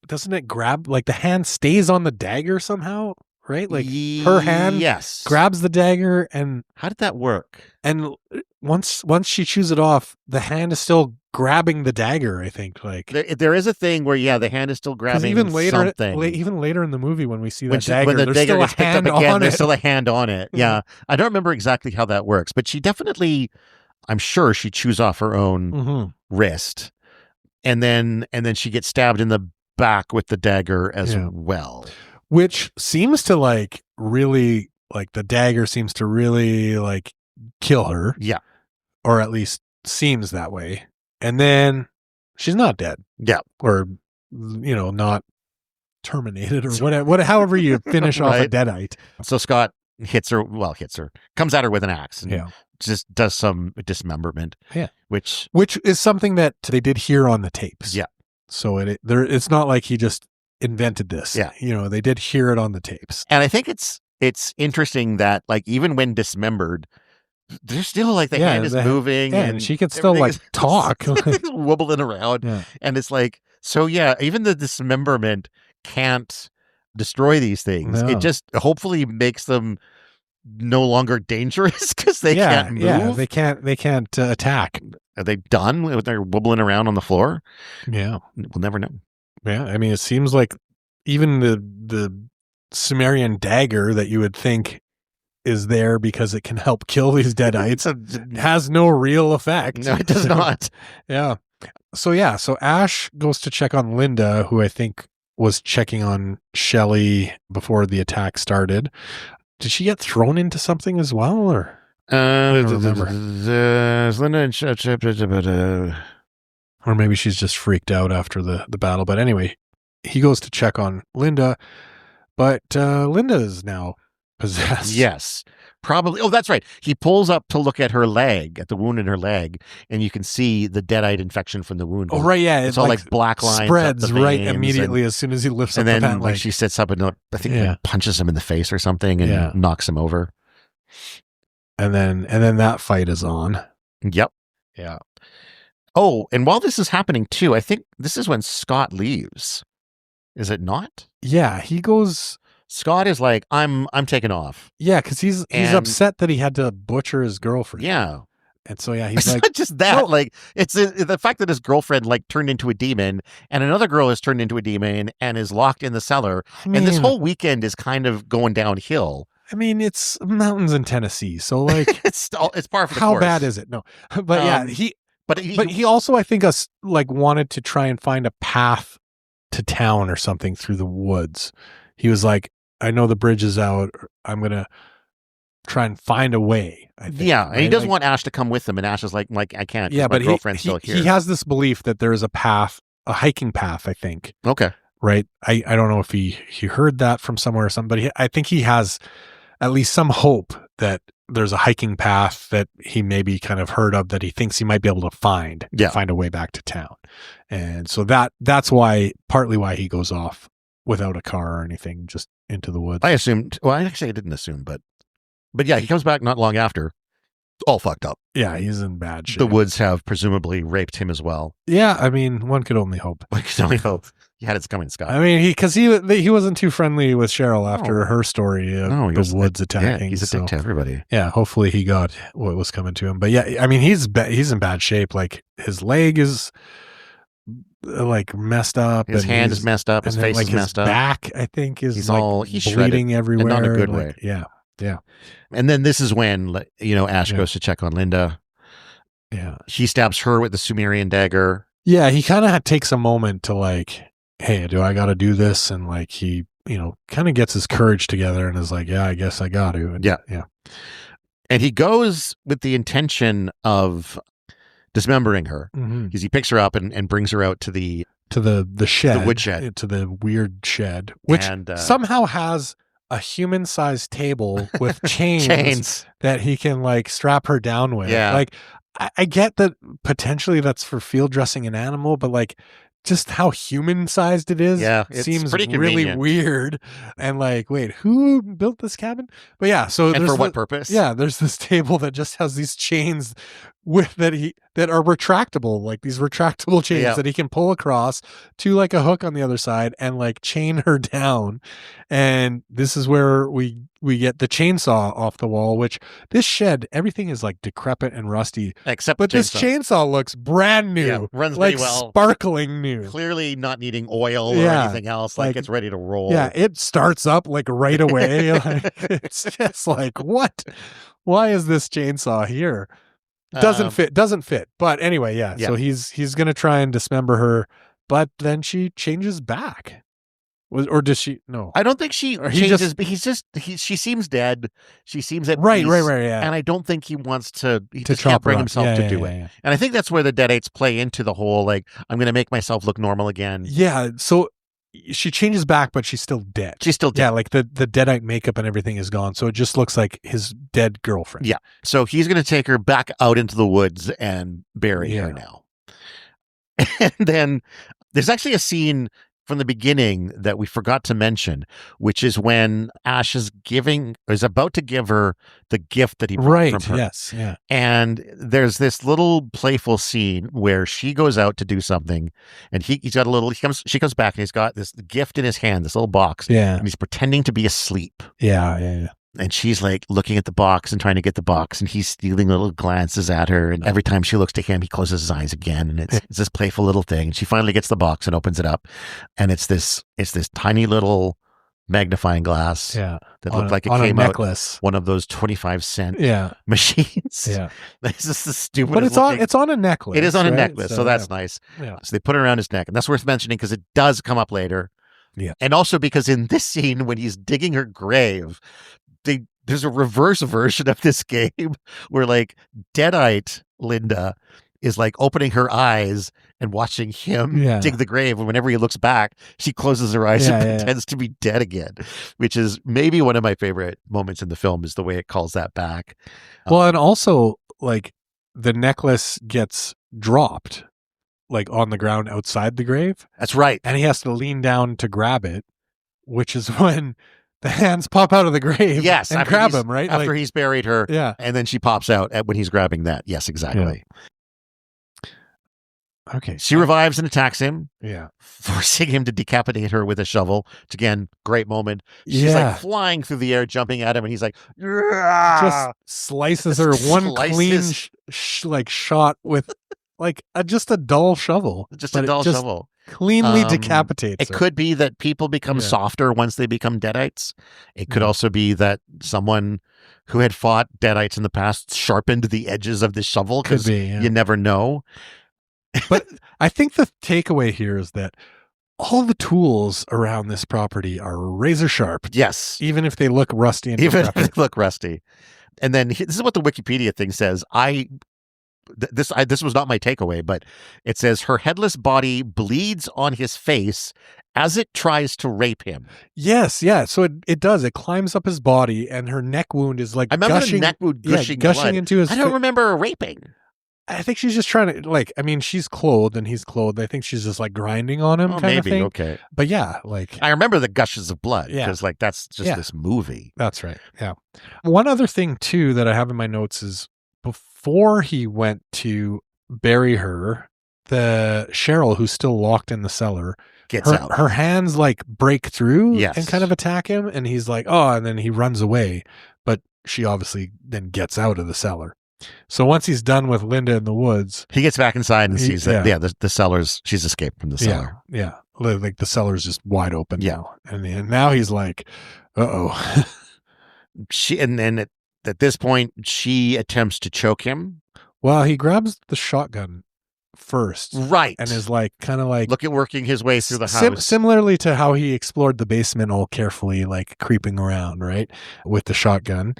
B: doesn't it grab, like the hand stays on the dagger somehow? Right? Like her hand grabs the dagger and...
A: How did that work?
B: And once she chews it off, the hand is still grabbing the dagger, I think. Like
A: there is a thing where, the hand is still grabbing something.
B: Even later in the movie when we see that dagger, there's still a hand on it.
A: There's still a hand on it. Yeah. I don't remember exactly how that works, but she definitely, I'm sure she chews off her own wrist. And then she gets stabbed in the back with the dagger as well.
B: Which seems to like really, like the dagger seems to really like kill her.
A: Yeah.
B: Or at least seems that way. And then she's not dead.
A: Yeah.
B: Or, not terminated or whatever, however you finish off a Deadite.
A: So Scott hits her, comes at her with an axe and just does some dismemberment.
B: Yeah.
A: Which
B: is something that they did hear on the tapes.
A: Yeah.
B: So it's not like he just invented this.
A: Yeah.
B: They did hear it on the tapes.
A: And I think it's interesting that like even when dismembered, there's still like the hand is moving
B: and she can still like talk,
A: wobbling around.
B: Yeah.
A: And it's like, so even the dismemberment can't destroy these things. No. It just hopefully makes them no longer dangerous because they can't move.
B: Yeah, they can't attack.
A: Are they done with their wobbling around on the floor?
B: Yeah.
A: We'll never know.
B: Yeah, I mean, it seems like even the Sumerian dagger that you would think is there because it can help kill these Deadites has no real effect.
A: No, it does not.
B: Yeah. So Ash goes to check on Linda, who I think was checking on Shelley before the attack started. Did she get thrown into something as well, or? I don't remember.
A: Linda
B: or maybe she's just freaked out after the battle. But anyway, he goes to check on Linda, but Linda is now possessed.
A: Yes, probably. Oh, that's right. He pulls up to look at her leg, at the wound in her leg, and you can see the Deadite infection from the wound.
B: Oh, right, yeah.
A: It's all like black lines.
B: Spreads right immediately as soon as he lifts up the pant leg.
A: And then she sits up and I think punches him in the face or something and knocks him over.
B: And then that fight is on.
A: Yep.
B: Yeah.
A: Oh, and while this is happening too, I think this is when Scott leaves. Is it not?
B: Yeah, he goes.
A: Scott is like, I'm taking off.
B: Yeah, because he's upset that he had to butcher his girlfriend.
A: Yeah.
B: And so he's
A: it's
B: like,
A: not just that. No. Like it's the fact that his girlfriend like turned into a demon, and another girl has turned into a demon and is locked in the cellar. And this whole weekend is kind of going downhill
B: I mean, it's mountains in Tennessee, so like,
A: it's par for the
B: how
A: course.
B: bad is it? No, but yeah, but he also, I think, like wanted to try and find a path to town or something through the woods. He was like, I know the bridge is out. I'm gonna try and find a way. I think.
A: Yeah, and
B: right?
A: he doesn't want Ash to come with him, and Ash is like I can't.
B: Yeah,
A: my
B: but
A: girlfriend's still here.
B: He has this belief that there is a path, a hiking path. I think.
A: Okay.
B: Right. I don't know if he heard that from somewhere or somebody. I think he has at least some hope that there's a hiking path that he maybe kind of heard of that he thinks he might be able to find a way back to town. And so that's partly why he goes off without a car or anything, just into the woods.
A: I assumed, well, I actually didn't assume, but yeah, he comes back not long after, all fucked up.
B: Yeah, he's in bad shape.
A: The woods have presumably raped him as well.
B: Yeah, I mean, one could only hope.
A: One could only hope. He had its coming, Scott.
B: I mean, because he wasn't too friendly with Cheryl after her story of the woods attacking.
A: Yeah, he's a dick to everybody.
B: Yeah, hopefully he got what was coming to him. But yeah, I mean, he's in bad shape. Like his leg is like messed up.
A: His hand is messed up. His face is messed up.
B: His back, I think, is
A: he's
B: bleeding everywhere.
A: And not in a good way.
B: Yeah. Yeah.
A: And then this is when, Ash goes to check on Linda.
B: Yeah.
A: He stabs her with the Sumerian dagger.
B: Yeah. He kind of takes a moment to like, hey, do I got to do this? And like, he, kind of gets his courage together and is like, yeah, I guess I got to. And,
A: yeah.
B: Yeah.
A: And he goes with the intention of dismembering her because he picks her up and brings her out to the
B: shed,
A: the woodshed,
B: to the weird shed, which somehow has a human-sized table with chains that he can like strap her down with.
A: Yeah.
B: Like I get that potentially that's for field dressing an animal, but like just how human-sized it is seems pretty really weird. And like, wait, who built this cabin? But yeah, so
A: and for what purpose?
B: Yeah, there's this table that just has these chains that are retractable, like these retractable chains that he can pull across to like a hook on the other side and like chain her down. And this is where we get the chainsaw off the wall, which this shed, everything is like decrepit and rusty.
A: But
B: this chainsaw looks brand new.
A: Runs
B: like
A: pretty well.
B: Sparkling new.
A: Clearly not needing oil or anything else. Like it's ready to roll.
B: Yeah, it starts up like right away. Like, it's just like, what? Why is this chainsaw here? Doesn't fit. But anyway, yeah. So he's gonna try and dismember her, but then she changes back. Or does she? No,
A: I don't think she changes. She seems dead. She seems at peace,
B: right. Yeah,
A: and I don't think he wants to. He just can't bring himself to do it. Yeah. And I think that's where the Deadites play into the whole like I'm going to make myself look normal again.
B: Yeah. So she changes back, but she's still dead.
A: She's still dead.
B: Yeah, like the Deadite makeup and everything is gone, so it just looks like his dead girlfriend.
A: Yeah. So he's going to take her back out into the woods and bury her now. And then there's actually a scene from the beginning that we forgot to mention, which is when Ash is about to give her the gift that he brought from her.
B: Yes, yeah.
A: And there's this little playful scene where she goes out to do something, and she comes back and he's got this gift in his hand, this little box.
B: Yeah.
A: And he's pretending to be asleep.
B: Yeah.
A: And she's like looking at the box and trying to get the box, and he's stealing little glances at her. And every time she looks to him, he closes his eyes again. And it's this playful little thing. And she finally gets the box and opens it up. And it's this tiny little magnifying glass that looked like it came out one of those 25-cent machines.
B: Yeah.
A: It's just the stupid.
B: But it's on a necklace.
A: It is on a necklace. So that's nice.
B: Yeah.
A: So they put it around his neck. And that's worth mentioning because it does come up later.
B: Yeah.
A: And also because in this scene, when he's digging her grave, there's a reverse version of this game where like Deadite Linda is like opening her eyes and watching him dig the grave. And whenever he looks back, she closes her eyes and pretends to be dead again, which is maybe one of my favorite moments in the film is the way it calls that back.
B: Well, and also like the necklace gets dropped like on the ground outside the grave.
A: That's right.
B: And he has to lean down to grab it, which is when the hands pop out of the grave and grab him, right?
A: After he's buried her.
B: Yeah.
A: And then she pops out when he's grabbing that. Yes, exactly.
B: Yeah. Okay.
A: She revives and attacks him.
B: Yeah.
A: Forcing him to decapitate her with a shovel. Which again, great moment. She's like flying through the air, jumping at him, and he's like,
B: just slices her one clean like shot with like just a dull shovel.
A: Just a dull shovel.
B: Cleanly decapitates
A: It
B: her.
A: could be that people become
B: Yeah.
A: softer once they become deadites. It could also be that someone who had fought deadites in the past sharpened the edges of the shovel, because you never know.
B: But I think the takeaway here is that all the tools around this property are razor sharp.
A: Yes.
B: Even if they look rusty and
A: Even
B: decrepit.
A: if they look rusty. And then this is what the Wikipedia thing says. This was not my takeaway, but it says her headless body bleeds on his face as it tries to rape him.
B: Yes, yeah. So it does. It climbs up his body, and her neck wound is like
A: I remember
B: gushing,
A: the neck wound gushing blood.
B: into his.
A: I don't remember her raping.
B: I think she's just trying to, like, I mean, she's clothed and he's clothed. I think she's just like grinding on him, kind of thing.
A: Okay.
B: But yeah, like,
A: I remember the gushes of blood,
B: Yeah.
A: because like that's just this movie.
B: That's right. Yeah. One other thing too that I have in my notes is before he went to bury her, the Cheryl, who's still locked in the cellar,
A: Gets out.
B: Her hands like break through
A: Yes.
B: and kind of attack him, and he's like, oh, and then he runs away. But she obviously then gets out of the cellar. So once he's done with Linda in the woods,
A: he gets back inside and sees that the cellar's, she's escaped from the cellar.
B: Yeah. Like the cellar's just wide open now. And now he's like, uh-oh.
A: And then at this point, she attempts to choke him.
B: Well, he grabs the shotgun first.
A: Right.
B: And is like, kind of like,
A: look at working his way through the house.
B: Similarly to how he explored the basement all carefully, like creeping around, right? With the shotgun.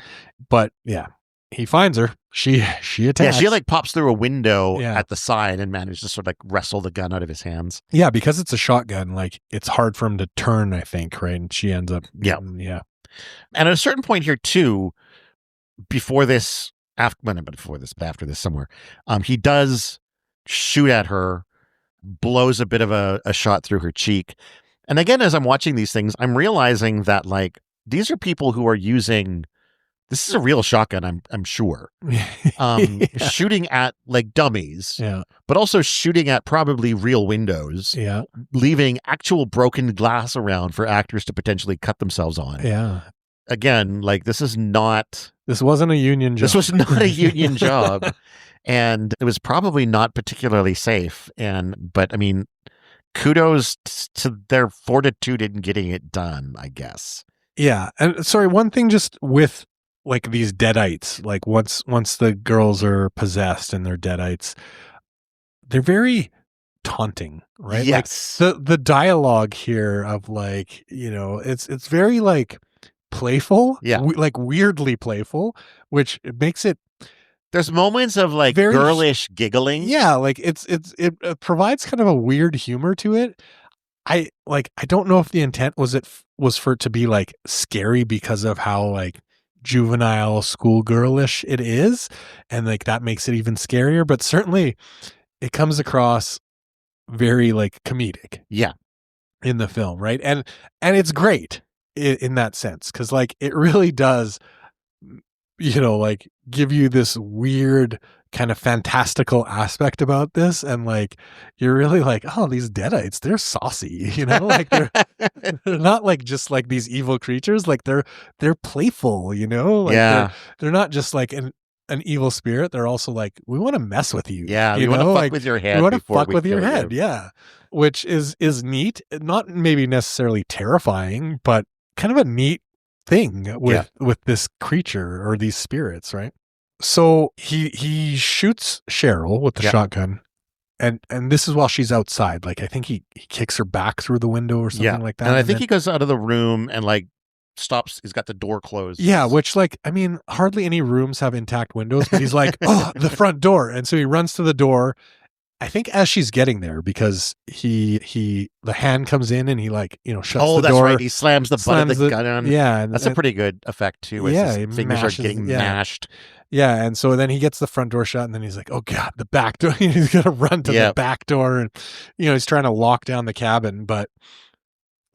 B: But yeah, he finds her. She attacks.
A: Yeah, she like pops through a window at the side and manages to sort of like wrestle the gun out of his hands.
B: Yeah, because it's a shotgun, like it's hard for him to turn, I think, right? And she ends up.
A: Yeah.
B: Yeah.
A: And at a certain point here too, before this, after this somewhere, he does shoot at her, blows a bit of a shot through her cheek. And again, as I'm watching these things, I'm realizing that like these are people who are using, this is a real shotgun, I'm sure. Shooting at like dummies, but also shooting at probably real windows, leaving actual broken glass around for actors to potentially cut themselves on.
B: Yeah.
A: Again, like this
B: wasn't a union job.
A: This was not a union job. And it was probably not particularly safe. But I mean, kudos to their fortitude in getting it done, I guess.
B: Yeah. And sorry, one thing just with like these deadites, like once the girls are possessed and they're deadites, they're very taunting, right?
A: Yes.
B: Like the dialogue here of like, it's very like playful, like weirdly playful, which makes it.
A: There's moments of like very girlish giggling.
B: Yeah, like it provides kind of a weird humor to it. I don't know if the intent was for it to be like scary because of how like juvenile schoolgirlish it is, and like that makes it even scarier, but certainly it comes across very like comedic.
A: Yeah.
B: In the film, right? And it's great in that sense, because like it really does, like give you this weird kind of fantastical aspect about this, and like you're really like, oh, these deadites, they're saucy, like they're not like just like these evil creatures, like they're playful, like they're not just like an evil spirit, they're also like, we want to mess with you,
A: we want to fuck with your head,
B: we want to fuck with your head, which is neat, not maybe necessarily terrifying, but kind of a neat thing with this creature or these spirits, right? So he shoots Cheryl with the shotgun, and this is while she's outside. Like I think he kicks her back through the window or something like that.
A: And I think he goes out of the room and like stops. He's got the door closed.
B: Yeah, which like, I mean, hardly any rooms have intact windows, but he's like, oh, the front door, and so he runs to the door. I think as she's getting there, because the hand comes in and he like, shuts the door. Oh, that's
A: right. He slams the butt of the gun on.
B: Yeah.
A: That's a pretty good effect too. His fingers are getting mashed.
B: Yeah. And so then he gets the front door shut, and then he's like, oh God, the back door. He's going to run to the back door, and, he's trying to lock down the cabin. But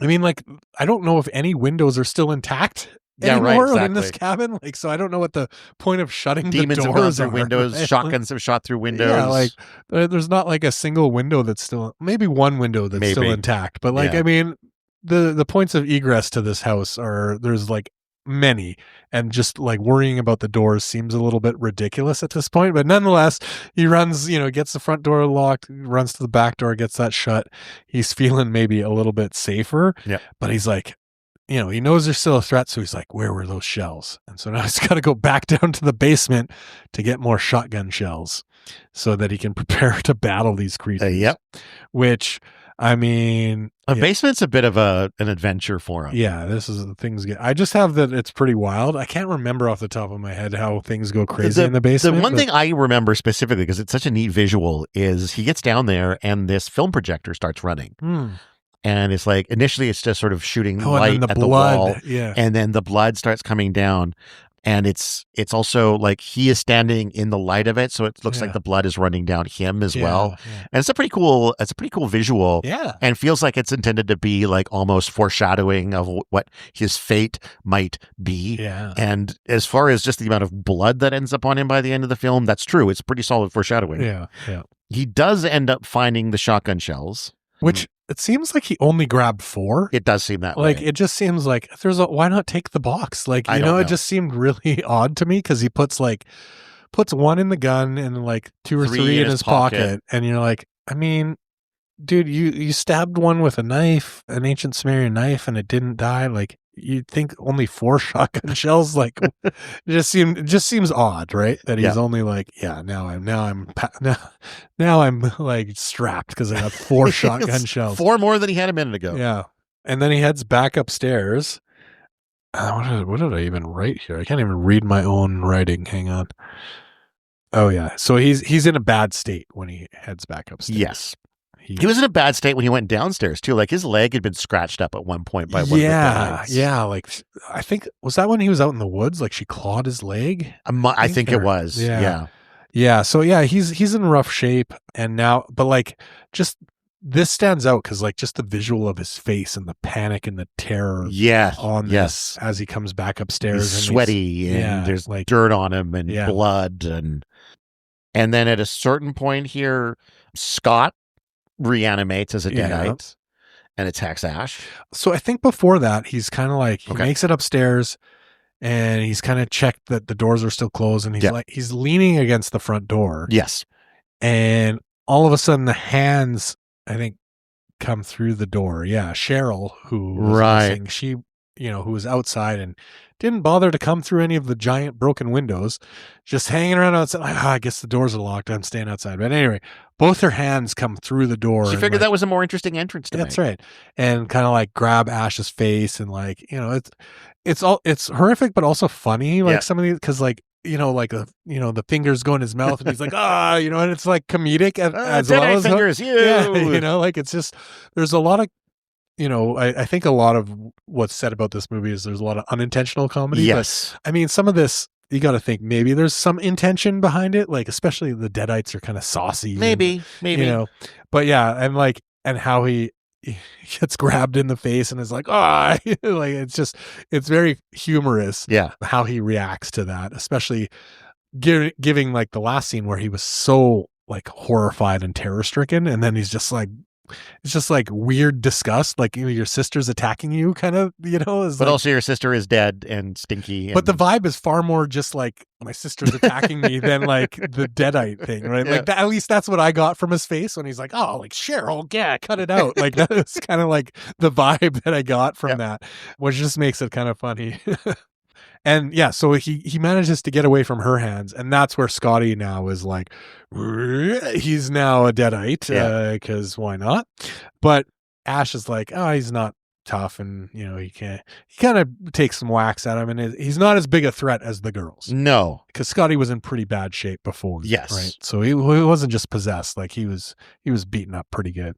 B: I mean, like, I don't know if any windows are still intact anymore in this cabin. Like, so I don't know what the point of shutting
A: Demons
B: the doors
A: have gone through
B: are.
A: windows.
B: Right?
A: Shotguns have shot through windows.
B: Yeah, like there's not like a single window that's still, maybe one window that's still intact. But like, I mean, the points of egress to this house there's like many, and just like worrying about the doors seems a little bit ridiculous at this point. But nonetheless, he runs, gets the front door locked, runs to the back door, gets that shut. He's feeling maybe a little bit safer, but he's like, he knows there's still a threat. So he's like, where were those shells? And so now he's got to go back down to the basement to get more shotgun shells so that he can prepare to battle these creatures. Which, I mean,
A: a basement's a bit of an adventure for him.
B: Yeah, this is the things get. I just have that it's pretty wild. I can't remember off the top of my head how things go crazy in the basement.
A: The one thing I remember specifically, because it's such a neat visual, is he gets down there and this film projector starts running. And it's like, initially it's just sort of shooting light at the wall. And then the blood starts coming down. And it's also like he is standing in the light of it, so it looks like the blood is running down him as well. And it's a pretty cool visual. And feels like it's intended to be like almost foreshadowing of what his fate might be. And as far as just the amount of blood that ends up on him by the end of the film, that's true. It's pretty solid foreshadowing. He does end up finding the shotgun shells,
B: which it seems like he only grabbed 4.
A: It does seem that way.
B: Like, it just seems like why not take the box? Like, it just seemed really odd to me because he puts 1 in the gun and like 2 or 3 in his pocket. And you're like, I mean, dude, you stabbed one with a knife, an ancient Sumerian knife, and it didn't die. Like, you'd think only 4 shotgun shells. Like, it just seems odd, right? That he's only like, now I'm like strapped because I got 4 shotgun shells.
A: 4 more than he had a minute ago.
B: Yeah, and then he heads back upstairs. What did I even write here? I can't even read my own writing. Hang on. Oh yeah, so he's in a bad state when he heads back upstairs.
A: Yes. He was in a bad state when he went downstairs too. Like his leg had been scratched up at one point by one of the guys.
B: Like I think was that when he was out in the woods? Like she clawed his leg.
A: I think it was. Yeah.
B: So he's in rough shape, and now, but like just this stands out because like just the visual of his face and the panic and the terror. This as he comes back upstairs,
A: he's sweaty and there's like dirt on him and blood and then at a certain point here, Scott reanimates as a deadite and attacks Ash.
B: So I think before that, he's kind of like, he makes it upstairs and he's kind of checked that the doors are still closed, and he's leaning against the front door.
A: Yes.
B: And all of a sudden the hands, I think, come through the door. Yeah. Cheryl, who was missing, she, who was outside and didn't bother to come through any of the giant broken windows, just hanging around outside. Like, I guess the doors are locked. I'm staying outside. But anyway, both her hands come through the door.
A: She figured that was a more interesting entrance to
B: That's right. And kind of like grab Ash's face and like, it's horrific, but also funny. Like some of these, cause like, the fingers go in his mouth and he's like, and it's like comedic as well as
A: fingers,
B: like it's just, there's a lot of, I think a lot of what's said about this movie is there's a lot of unintentional comedy.
A: Yes.
B: But, I mean, some of this, you got to think maybe there's some intention behind it. Like, especially the Deadites are kind of saucy.
A: Maybe.
B: But yeah, and how he gets grabbed in the face and is like, like it's very humorous.
A: Yeah.
B: How he reacts to that, especially giving like the last scene where he was so like horrified and terror stricken. And then he's just like, it's just like weird disgust, like your sister's attacking you, kind of, but like,
A: also your sister is dead and stinky.
B: But the vibe is far more just like my sister's attacking me than like the Deadite thing, right? Like that, at least that's what I got from his face when he's like, "Oh, like Cheryl, cut it out." Like that was kind of like the vibe that I got from that, which just makes it kind of funny. And so he manages to get away from her hands, and that's where Scotty now is like, he's now a Deadite, because why not? But Ash is like, he's not tough, and he kind of takes some whacks at him, and he's not as big a threat as the girls.
A: No,
B: because Scotty was in pretty bad shape before.
A: Yes,
B: right. So he wasn't just possessed; like he was beaten up pretty good.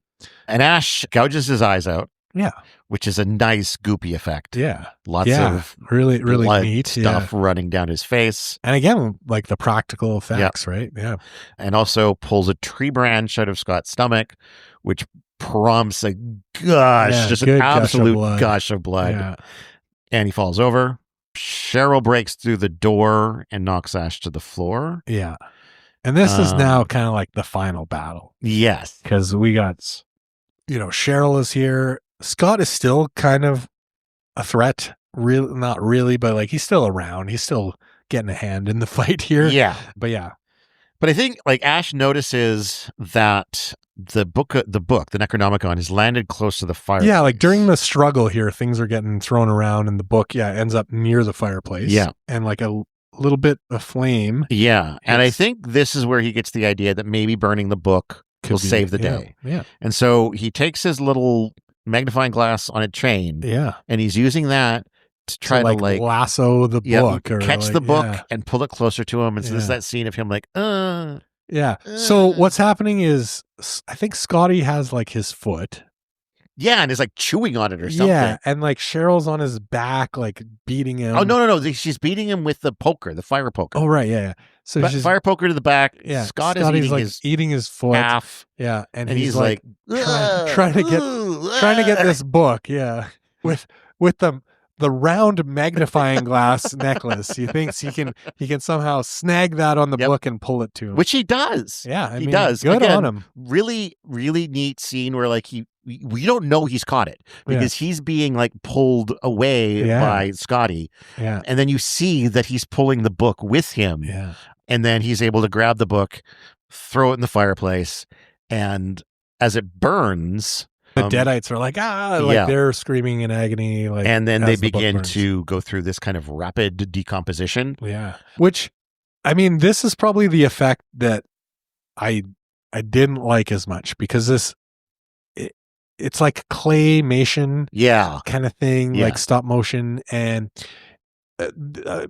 A: And Ash gouges his eyes out.
B: Yeah.
A: Which is a nice goopy effect.
B: Yeah.
A: Lots of
B: really neat
A: stuff running down his face.
B: And again, like the practical effects, right? Yeah.
A: And also pulls a tree branch out of Scott's stomach, which prompts a just an absolute gush of blood.
B: Yeah.
A: And he falls over. Cheryl breaks through the door and knocks Ash to the floor.
B: Yeah. And this is now kind of like the final battle.
A: Yes.
B: Because we got, Cheryl is here. Scott is still kind of a threat. Real, not really, but like he's still around. He's still getting a hand in the fight here.
A: Yeah.
B: But yeah.
A: But I think like Ash notices that the book, the Necronomicon, has landed close to the fire.
B: Yeah, like during the struggle here, things are getting thrown around, and the book, ends up near the fireplace.
A: Yeah.
B: And like a little bit of flame.
A: Yeah. And I think this is where he gets the idea that maybe burning the book will save the day.
B: Yeah.
A: And so he takes his little magnifying glass on a chain.
B: Yeah.
A: And he's using that to try to like
B: lasso the book, or
A: catch
B: like,
A: the book and pull it closer to him. And so there's that scene of him like,
B: yeah. So what's happening is, I think Scotty has like his foot.
A: Yeah, and is like chewing on it or something.
B: Yeah, and like Cheryl's on his back, like beating him.
A: Oh, no. She's beating him with the poker, the fire poker.
B: Oh, right. Yeah. So she's
A: fire poker to the back.
B: Yeah.
A: Scotty's
B: eating his foot.
A: Half.
B: Yeah. And
A: he's like
B: trying to get this book. Yeah. With the round magnifying glass necklace. He thinks he can somehow snag that on the book and pull it to him.
A: Which he does.
B: Yeah.
A: He does.
B: Good
A: Again,
B: on him.
A: Really, really neat scene where like we don't know he's caught it because he's being like pulled away by Scotty.
B: Yeah.
A: And then you see that he's pulling the book with him.
B: Yeah.
A: And then he's able to grab the book, throw it in the fireplace, and as it burns,
B: the Deadites are like, they're screaming in agony. Like,
A: and then they begin to go through this kind of rapid decomposition.
B: Yeah. Which, I mean, this is probably the effect that I didn't like as much, because it's like claymation kind of thing, like stop motion, and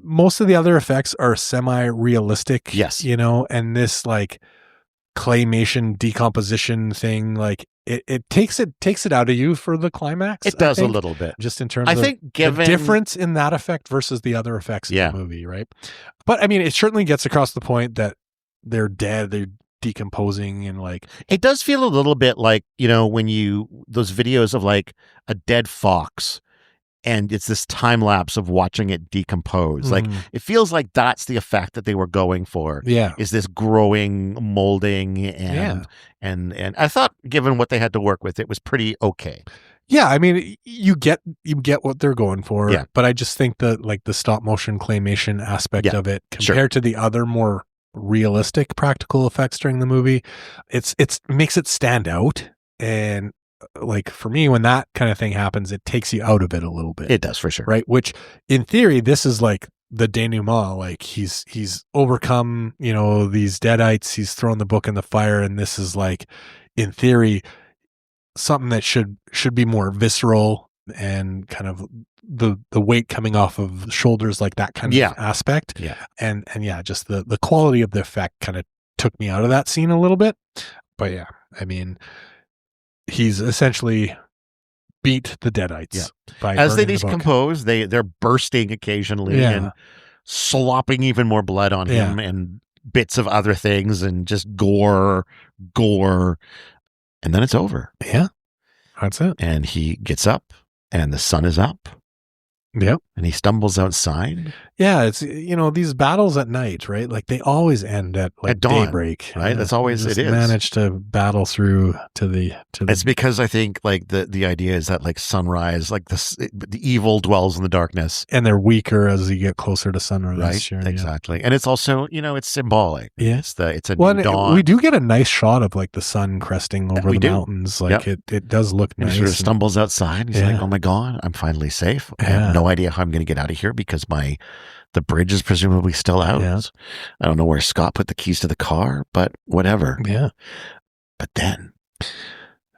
B: most of the other effects are semi-realistic.
A: Yes.
B: And this like claymation decomposition thing, like it takes it out of you for the climax.
A: It does a little bit,
B: just in terms
A: I
B: of
A: think given
B: the difference in that effect versus the other effects in the movie, right? But I mean, it certainly gets across the point that they're dead, they're decomposing, and like
A: it does feel a little bit like, when those videos of like a dead fox, and it's this time lapse of watching it decompose. Like it feels like that's the effect that they were going for.
B: Yeah.
A: Is this growing, molding, and I thought, given what they had to work with, it was pretty okay.
B: Yeah, I mean, you get what they're going for.
A: Yeah.
B: But I just think that like the stop motion claymation aspect of it compared to the other more realistic practical effects during the movie, it makes it stand out. And like for me, when that kind of thing happens, it takes you out of it a little bit.
A: It does, for sure.
B: Right. Which in theory, this is like the denouement. Like he's overcome, these Deadites, he's thrown the book in the fire. And this is like, in theory, something that should be more visceral and kind of the weight coming off of the shoulders, like that kind of aspect.
A: Yeah.
B: And just the quality of the effect kind of took me out of that scene a little bit. But yeah, I mean, he's essentially beat the Deadites by
A: as they
B: burning the book.
A: decompose. They're bursting occasionally and slopping even more blood on him and bits of other things and just gore, and then it's over.
B: Yeah, that's it.
A: And he gets up, and the sun is up.
B: Yep.
A: And he stumbles outside.
B: Yeah, it's these battles at night, right? Like they always end at
A: dawn,
B: daybreak,
A: right? That's always it is.
B: Manage to battle through to the.
A: It's because I think like the idea is that like sunrise, like the evil dwells in the darkness,
B: and they're weaker as you get closer to sunrise.
A: Right,
B: sure,
A: exactly. And it's also it's symbolic.
B: Yeah,
A: it's a new dawn.
B: We do get a nice shot of like the sun cresting over the mountains. Like it does look nice.
A: He sort of stumbles outside. He's like, "Oh my God, I'm finally safe. I have no idea how I'm going to get out of here because the bridge is presumably still out.
B: Yeah.
A: I don't know where Scott put the keys to the car, but whatever."
B: Yeah.
A: But then,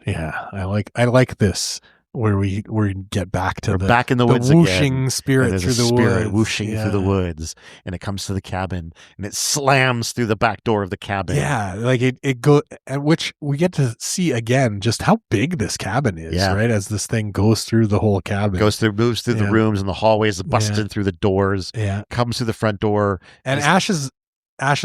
B: I like this where we get back to
A: back in the woods
B: whooshing
A: again.
B: spirit through the woods,
A: whooshing through the woods, and it comes to the cabin and it slams through the back door of the cabin.
B: Yeah, like it go, at which we get to see again just how big this cabin is. Right, as this thing goes through the whole cabin,
A: moves through the rooms and the hallways, busting through the doors.
B: Yeah,
A: comes through the front door,
B: and Ash is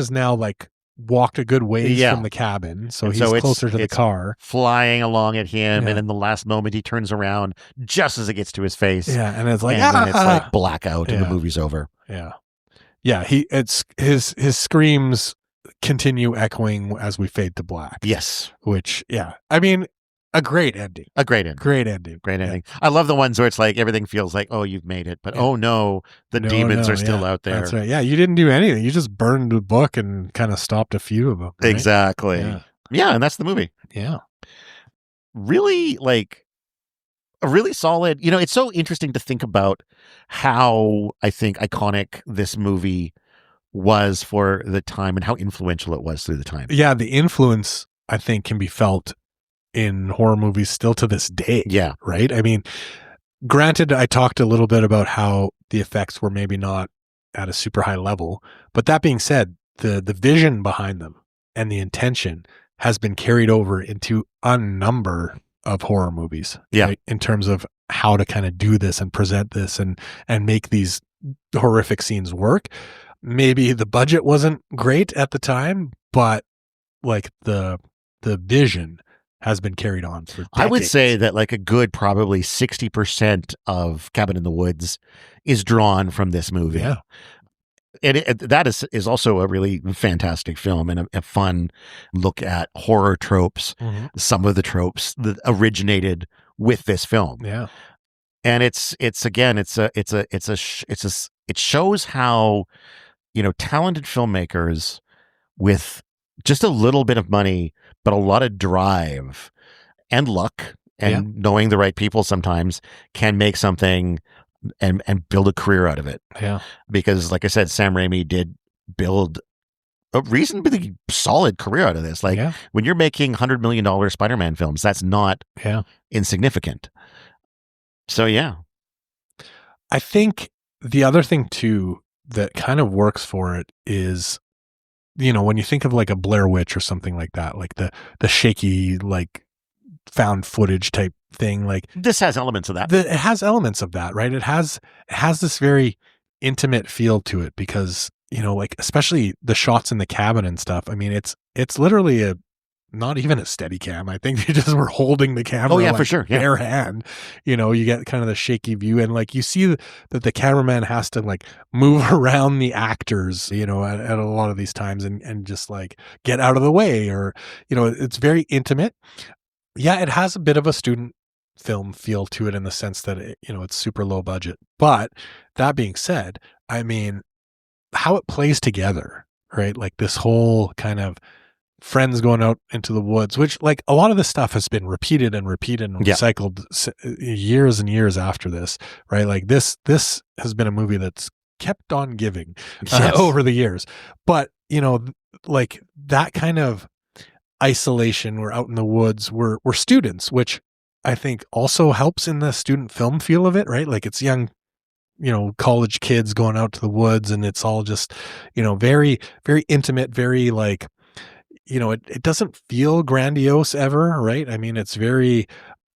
B: now like walked a good ways from the cabin, so he's closer to the car,
A: flying along at him, and in the last moment he turns around just as it gets to his face.
B: And it's like,
A: and then it's like blackout, and the movie's over.
B: His screams continue echoing as we fade to black.
A: Yes,
B: which I mean, A great ending.
A: A great ending.
B: Great ending.
A: Great ending. I love the ones where it's like everything feels like, oh, you've made it, but oh no, the demons are still out there.
B: That's right. Yeah, you didn't do anything. You just burned the book and kind of stopped a few of them. Right?
A: Exactly. Yeah, and that's the movie.
B: Yeah.
A: Really, like, a really solid, it's so interesting to think about how I think iconic this movie was for the time and how influential it was through the time.
B: Yeah, the influence, I think, can be felt in horror movies still to this day.
A: Yeah.
B: Right? I mean, granted, I talked a little bit about how the effects were maybe not at a super high level, but that being said, the vision behind them and the intention has been carried over into a number of horror movies.
A: Yeah.
B: Right? In terms of how to kind of do this and present this and make these horrific scenes work. Maybe the budget wasn't great at the time, but like the vision has been carried on for decades.
A: I would say that like a good probably 60% of Cabin in the Woods is drawn from this movie.
B: Yeah.
A: And that is also a really fantastic film and a fun look at horror tropes.
B: Mm-hmm.
A: Some of the tropes that originated with this film.
B: Yeah.
A: And it shows how, talented filmmakers with just a little bit of money, but a lot of drive and luck and knowing the right people sometimes can make something and build a career out of it.
B: Yeah.
A: Because like I said, Sam Raimi did build a reasonably solid career out of this. Like when you're making $100 million Spider-Man films, that's not insignificant. So yeah.
B: I think the other thing too that kind of works for it is, when you think of like a Blair Witch or something like that, like the shaky, like found footage type thing, like
A: this has elements of that.
B: It has elements of that, right? It has this very intimate feel to it because, like especially the shots in the cabin and stuff. I mean, it's literally not even a steady cam. I think they just were holding the camera.
A: Oh yeah, for sure. Yeah.
B: Bare hand. You get kind of the shaky view and like you see that the cameraman has to like move around the actors, at a lot of these times and just like get out of the way or, it's very intimate. Yeah, it has a bit of a student film feel to it in the sense that it's super low budget. But that being said, I mean, how it plays together, right? Like this whole kind of friends going out into the woods, which like a lot of this stuff has been repeated and recycled years and years after this, right? Like this has been a movie that's kept on giving over the years. But, like that kind of isolation, we're out in the woods, we're students, which I think also helps in the student film feel of it, right? Like it's young, college kids going out to the woods and it's all just, very, very intimate, very like, it doesn't feel grandiose ever, right? I mean, it's very,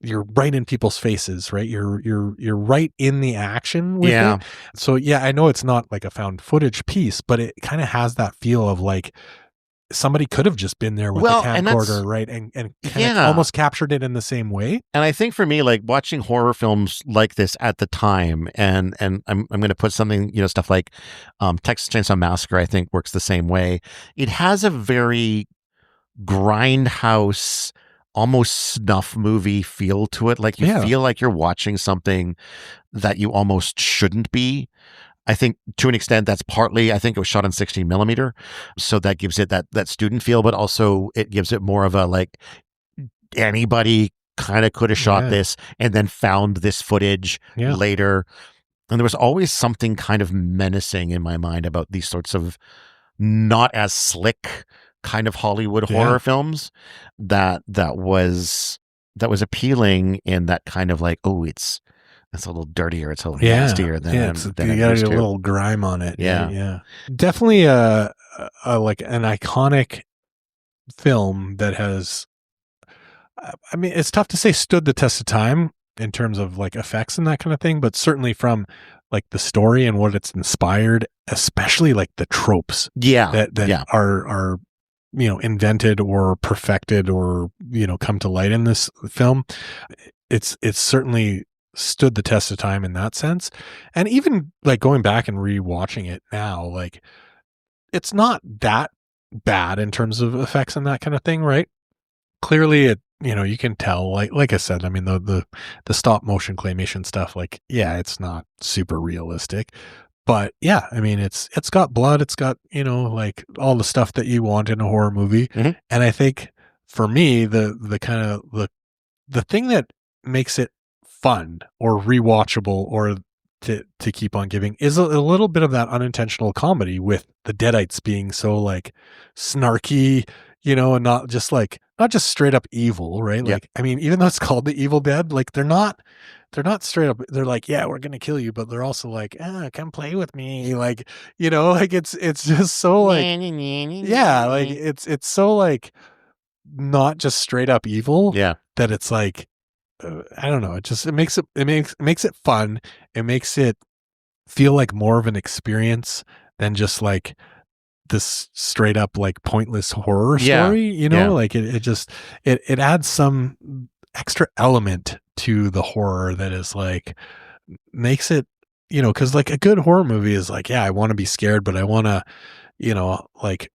B: you're right in people's faces, right? You're right in the action with it. So yeah, I know it's not like a found footage piece, but it kind of has that feel of like somebody could have just been there with a camcorder, right? And kind of almost captured it in the same way.
A: And I think for me, like watching horror films like this at the time, and I'm going to put something, stuff like Texas Chainsaw Massacre, I think works the same way. It has a very grindhouse, almost snuff movie feel to it. Like you feel like you're watching something that you almost shouldn't be. I think to an extent that's partly, I think it was shot on 16 millimeter. So that gives it that student feel, but also it gives it more of a like anybody kind of could have shot this and then found this footage later. And there was always something kind of menacing in my mind about these sorts of not as slick kind of Hollywood horror films that was appealing in that kind of like, oh, it's a little dirtier, it's a little nastier than
B: you got a little grime on it. Yeah. Definitely a like an iconic film that has, I mean, it's tough to say stood the test of time in terms of like effects and that kind of thing, but certainly from like the story and what it's inspired, especially like the tropes that are invented or perfected or come to light in this film. It's certainly stood the test of time in that sense. And even like going back and rewatching it now, like it's not that bad in terms of effects and that kind of thing, right? Clearly you can tell, like I said, I mean, the stop motion claymation stuff, like, yeah, it's not super realistic, but yeah, I mean, it's got blood, it's got, like all the stuff that you want in a horror movie.
A: Mhm.
B: And I think for me, the kind of the thing that makes it fun or rewatchable or to keep on giving is a little bit of that unintentional comedy with the Deadites being so like snarky, and not just straight up evil, right?
A: Yeah.
B: Like, I mean, even though it's called the Evil Dead, like they're not straight up, they're like, yeah, we're gonna kill you, but they're also like, come play with me, like, like it's just so like, yeah, like it's so like not just straight up evil
A: Yeah.
B: that it's like, I don't know. It makes it fun. It makes it feel like more of an experience than just like this straight up like pointless horror
A: Yeah.
B: story.
A: Yeah.
B: Like it adds some extra element to the horror that is like makes it, because like a good horror movie is like, yeah, I want to be scared, but I want to, like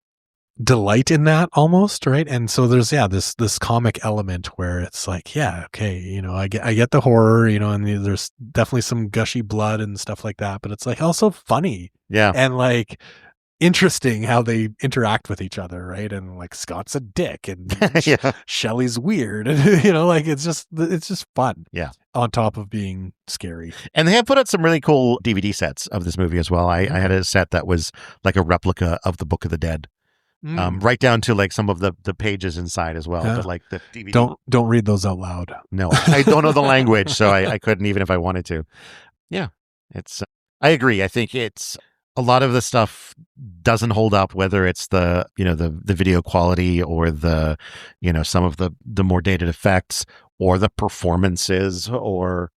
B: delight in that almost, right? And so there's this comic element where it's like, yeah, okay, I get the horror, and there's definitely some gushy blood and stuff like that, but it's like also funny
A: Yeah.
B: and like interesting how they interact with each other, right? And like Scott's a dick and
A: Yeah.
B: Shelley's weird, and like it's just fun.
A: Yeah.
B: On top of being scary.
A: And they have put out some really cool DVD sets of this movie as well. I had a set that was like a replica of the Book of the Dead. Right down to like some of the pages inside as well.
B: Yeah.
A: But like the DVD.
B: Don't read those out loud.
A: No, I don't know the language, so I couldn't even if I wanted to. Yeah, it's. I agree. I think it's a lot of the stuff doesn't hold up, whether it's the the video quality or the some of the more dated effects or the performances or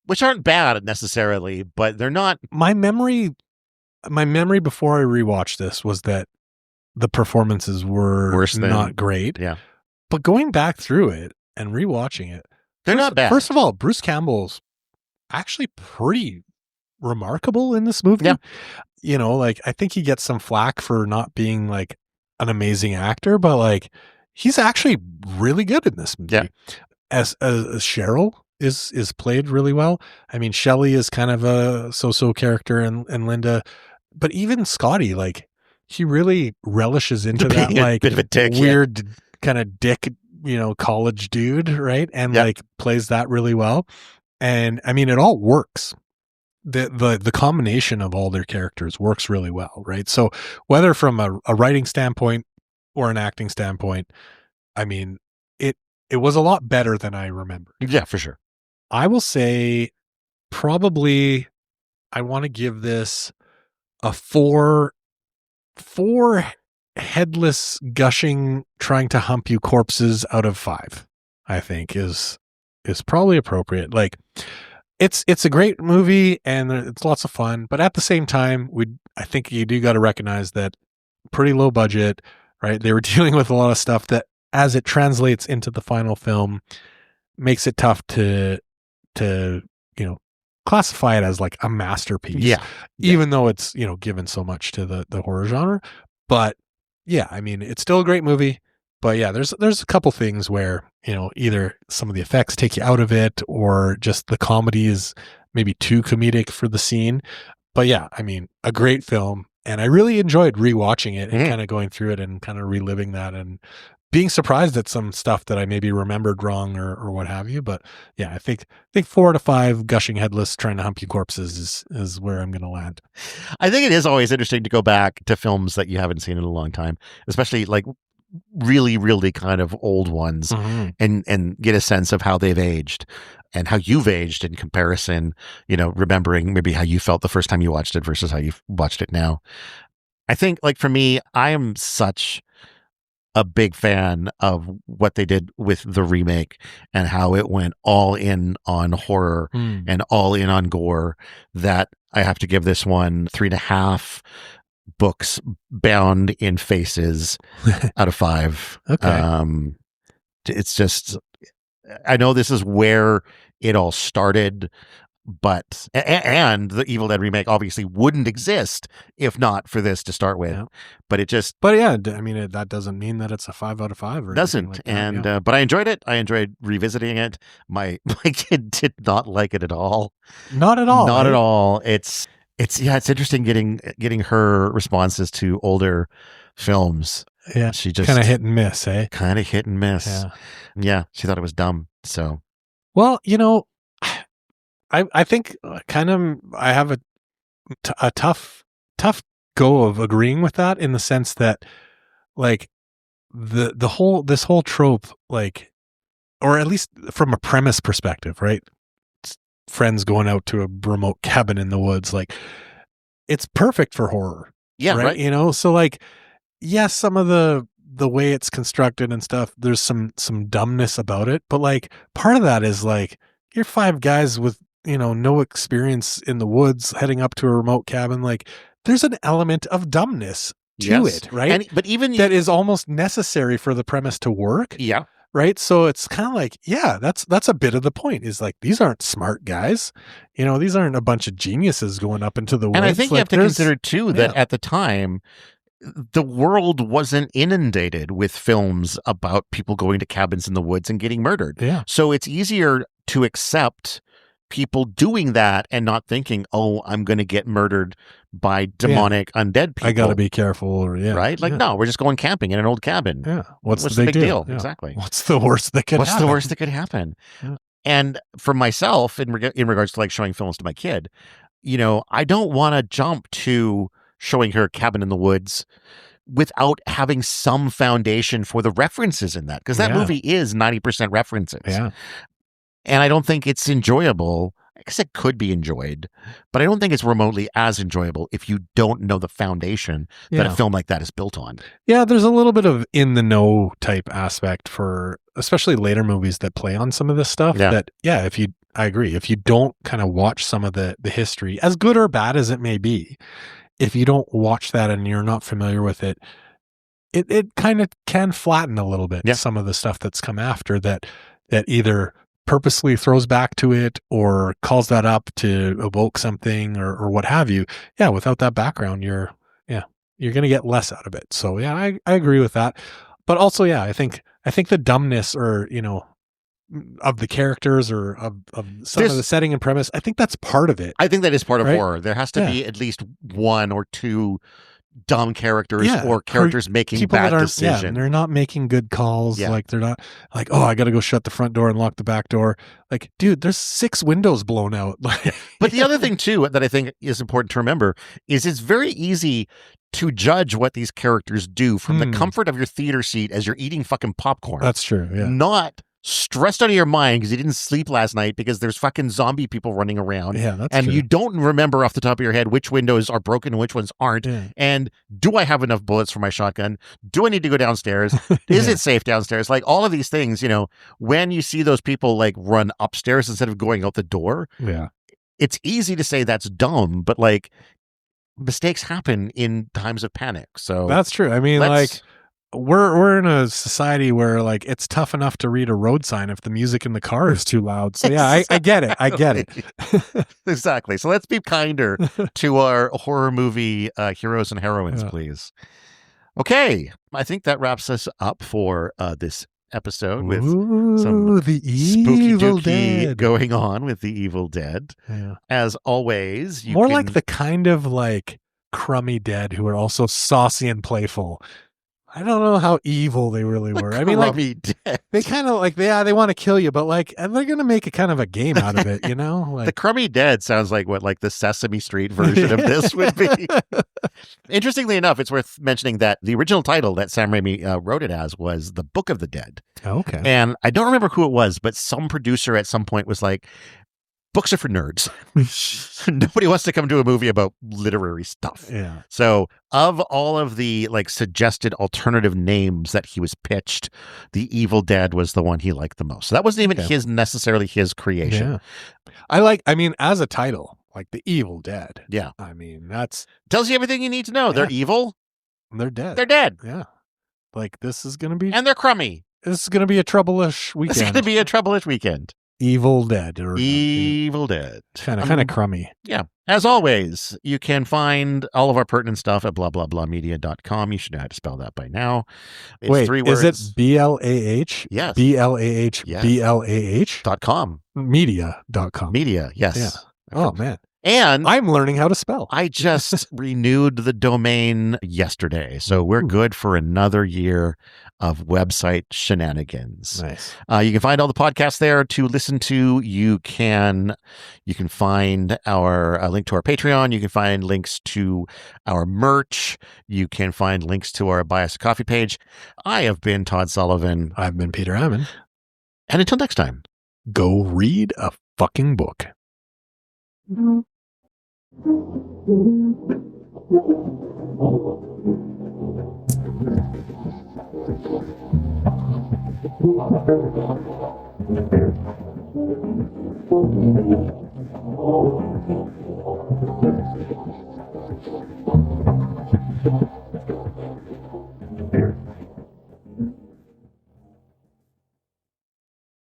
A: which aren't bad necessarily, but they're not.
B: My memory before I rewatched this was that the performances were not great.
A: Yeah.
B: But going back through it and rewatching it,
A: they're not bad.
B: First of all, Bruce Campbell's actually pretty remarkable in this movie.
A: Yeah.
B: Like I think he gets some flack for not being like an amazing actor, but like he's actually really good in this movie.
A: Yeah.
B: As Cheryl is played really well. I mean, Shelley is kind of a so-so character and Linda, but even Scotty, like he really relishes into that like
A: bit of a dick,
B: weird kind of dick, college dude, right? And like plays that really well. And I mean, it all works. The combination of all their characters works really well, right? So whether from a writing standpoint or an acting standpoint, I mean, it was a lot better than I remembered.
A: Yeah, for sure.
B: I will say probably I want to give this a four headless, gushing, trying to hump you corpses out of 5, I think is probably appropriate. Like it's a great movie and it's lots of fun, but at the same time, I think you do got to recognize that pretty low budget, right? They were dealing with a lot of stuff that as it translates into the final film makes it tough to classify it as like a masterpiece.
A: Yeah.
B: Even though it's, given so much to the horror genre. But yeah, I mean, it's still a great movie. But yeah, there's a couple things where, either some of the effects take you out of it or just the comedy is maybe too comedic for the scene. But yeah, I mean, a great film. And I really enjoyed rewatching it and kind of going through it and kind of reliving that and being surprised at some stuff that I maybe remembered wrong or what have you. But yeah, I think 4 to 5 gushing headless trying to hump you corpses is where I'm going to land.
A: I think it is always interesting to go back to films that you haven't seen in a long time, especially like really, really kind of old ones and get a sense of how they've aged and how you've aged in comparison, remembering maybe how you felt the first time you watched it versus how you've watched it now. I think like for me, I am such a big fan of what they did with the remake and how it went all in on horror and all in on gore that I have to give this one 3.5 books bound in faces out of 5.
B: Okay.
A: It's just, I know this is where it all started, but and the Evil Dead remake obviously wouldn't exist if not for this to start with.
B: Yeah.
A: But it just
B: I mean, that doesn't mean that it's a 5 out of 5 or
A: doesn't.
B: like that.
A: And but I enjoyed it. I enjoyed revisiting it. My kid did not like it at all.
B: Not at all.
A: Not
B: right?
A: at all. It's interesting getting her responses to older films.
B: Yeah,
A: she just
B: kind of hit and miss, eh?
A: Kind of hit and miss. Yeah, she thought it was dumb. So,
B: well, I think kind of I have a tough go of agreeing with that in the sense that like this whole trope, like, or at least from a premise perspective, right? It's friends going out to a remote cabin in the woods, like it's perfect for horror.
A: Yeah, right.
B: So like, yes, some of the way it's constructed and stuff, there's some dumbness about it, but like part of that is like you're 5 guys with no experience in the woods heading up to a remote cabin. Like there's an element of dumbness to it, right?
A: But even
B: that is almost necessary for the premise to work.
A: Yeah.
B: Right. So it's kind of like, yeah, that's a bit of the point is like, these aren't smart guys. These aren't a bunch of geniuses going up into the woods.
A: And I think
B: like,
A: you have to consider too that at the time, the world wasn't inundated with films about people going to cabins in the woods and getting murdered.
B: Yeah.
A: So it's easier to accept people doing that and not thinking, oh, I'm going to get murdered by demonic undead people.
B: I got to be careful.
A: Right? Like, no, we're just going camping in an old cabin.
B: Yeah. What's the big deal? Yeah.
A: Exactly.
B: What's the worst that could happen?
A: The worst that could happen? Yeah. And for myself, in regards to like showing films to my kid, I don't want to jump to showing her Cabin in the Woods without having some foundation for the references in that. Because that movie is 90% references.
B: Yeah.
A: And I don't think it's enjoyable. I guess it could be enjoyed, but I don't think it's remotely as enjoyable if you don't know the foundation that a film like that is built on.
B: Yeah, there's a little bit of in the know type aspect for especially later movies that play on some of this stuff.
A: Yeah.
B: I agree. If you don't kind of watch some of the history, as good or bad as it may be, if you don't watch that and you're not familiar with it, it kind of can flatten a little bit.
A: Yeah.
B: Some of the stuff that's come after that either purposely throws back to it or calls that up to evoke something or what have you. Yeah, without that background, you're going to get less out of it. So yeah, I agree with that. But also, yeah, I think the dumbness or, of the characters or of some of the setting and premise, I think that's part of it.
A: I think that is part of horror. There has to be at least 1 or 2 dumb characters or characters making bad decisions.
B: Yeah, they're not making good calls. Yeah. Like they're not like, oh, I got to go shut the front door and lock the back door. Like, dude, there's 6 windows blown out.
A: But the other thing too that I think is important to remember is it's very easy to judge what these characters do from the comfort of your theater seat as you're eating fucking popcorn.
B: That's true. Yeah.
A: Not stressed out of your mind because you didn't sleep last night because there's fucking zombie people running around.
B: Yeah, that's
A: and
B: true.
A: You don't remember off the top of your head which windows are broken and which ones aren't. Yeah. And do I have enough bullets for my shotgun? Do I need to go downstairs? Is it safe downstairs? Like all of these things, when you see those people like run upstairs instead of going out the door, it's easy to say that's dumb, but like mistakes happen in times of panic. So
B: that's true. I mean, like we're in a society where like it's tough enough to read a road sign if the music in the car is too loud. So yeah, I get it. I get it.
A: Exactly. So let's be kinder to our horror movie heroes and heroines, please. Okay. I think that wraps us up for this episode with some
B: the
A: spooky
B: Evil
A: dooky
B: Dead
A: going on with the Evil Dead.
B: Yeah.
A: As always,
B: like the kind of like crummy dead who are also saucy and playful. I don't know how evil they really were. I mean, like
A: dead.
B: They kind of like they want to kill you, but like they're gonna make a kind of a game out of it, Like
A: the crummy dead sounds like what like the Sesame Street version of this would be. Interestingly enough, it's worth mentioning that the original title that Sam Raimi wrote it as was The Book of the Dead.
B: Okay.
A: And I don't remember who it was, but some producer at some point was like, books are for nerds. Nobody wants to come to a movie about literary stuff.
B: Yeah.
A: So of all of the like suggested alternative names that he was pitched, The Evil Dead was the one he liked the most. So that wasn't even necessarily his creation.
B: Yeah. I mean, as a title, like The Evil Dead.
A: Yeah.
B: I mean, that's
A: tells you everything you need to know. They're evil.
B: They're dead.
A: They're dead.
B: Yeah. Like this is going to be,
A: and they're crummy.
B: This is going to be a trouble-ish weekend.
A: It's going to be a trouble-ish weekend.
B: Evil Dead. Or
A: Evil Dead.
B: Kind of crummy.
A: Yeah. As always, you can find all of our pertinent stuff at blahblahblahmedia.com. You should know how to spell that by now. It's
B: Wait,
A: 3 words.
B: Is it BLAH?
A: Yes.
B: BLAH,
A: Yes.
B: BLAH?
A: .com.
B: Media.com.
A: Media, yes.
B: Yeah. Oh, man.
A: And
B: I'm learning how to spell.
A: I just renewed the domain yesterday. So we're good for another year of website shenanigans.
B: Nice.
A: You can find all the podcasts there to listen to. You can find our link to our Patreon. You can find links to our merch. You can find links to our Buy Us a Coffee page. I have been Todd Sullivan.
B: I've been Peter Hammond.
A: And until next time,
B: go read a fucking book.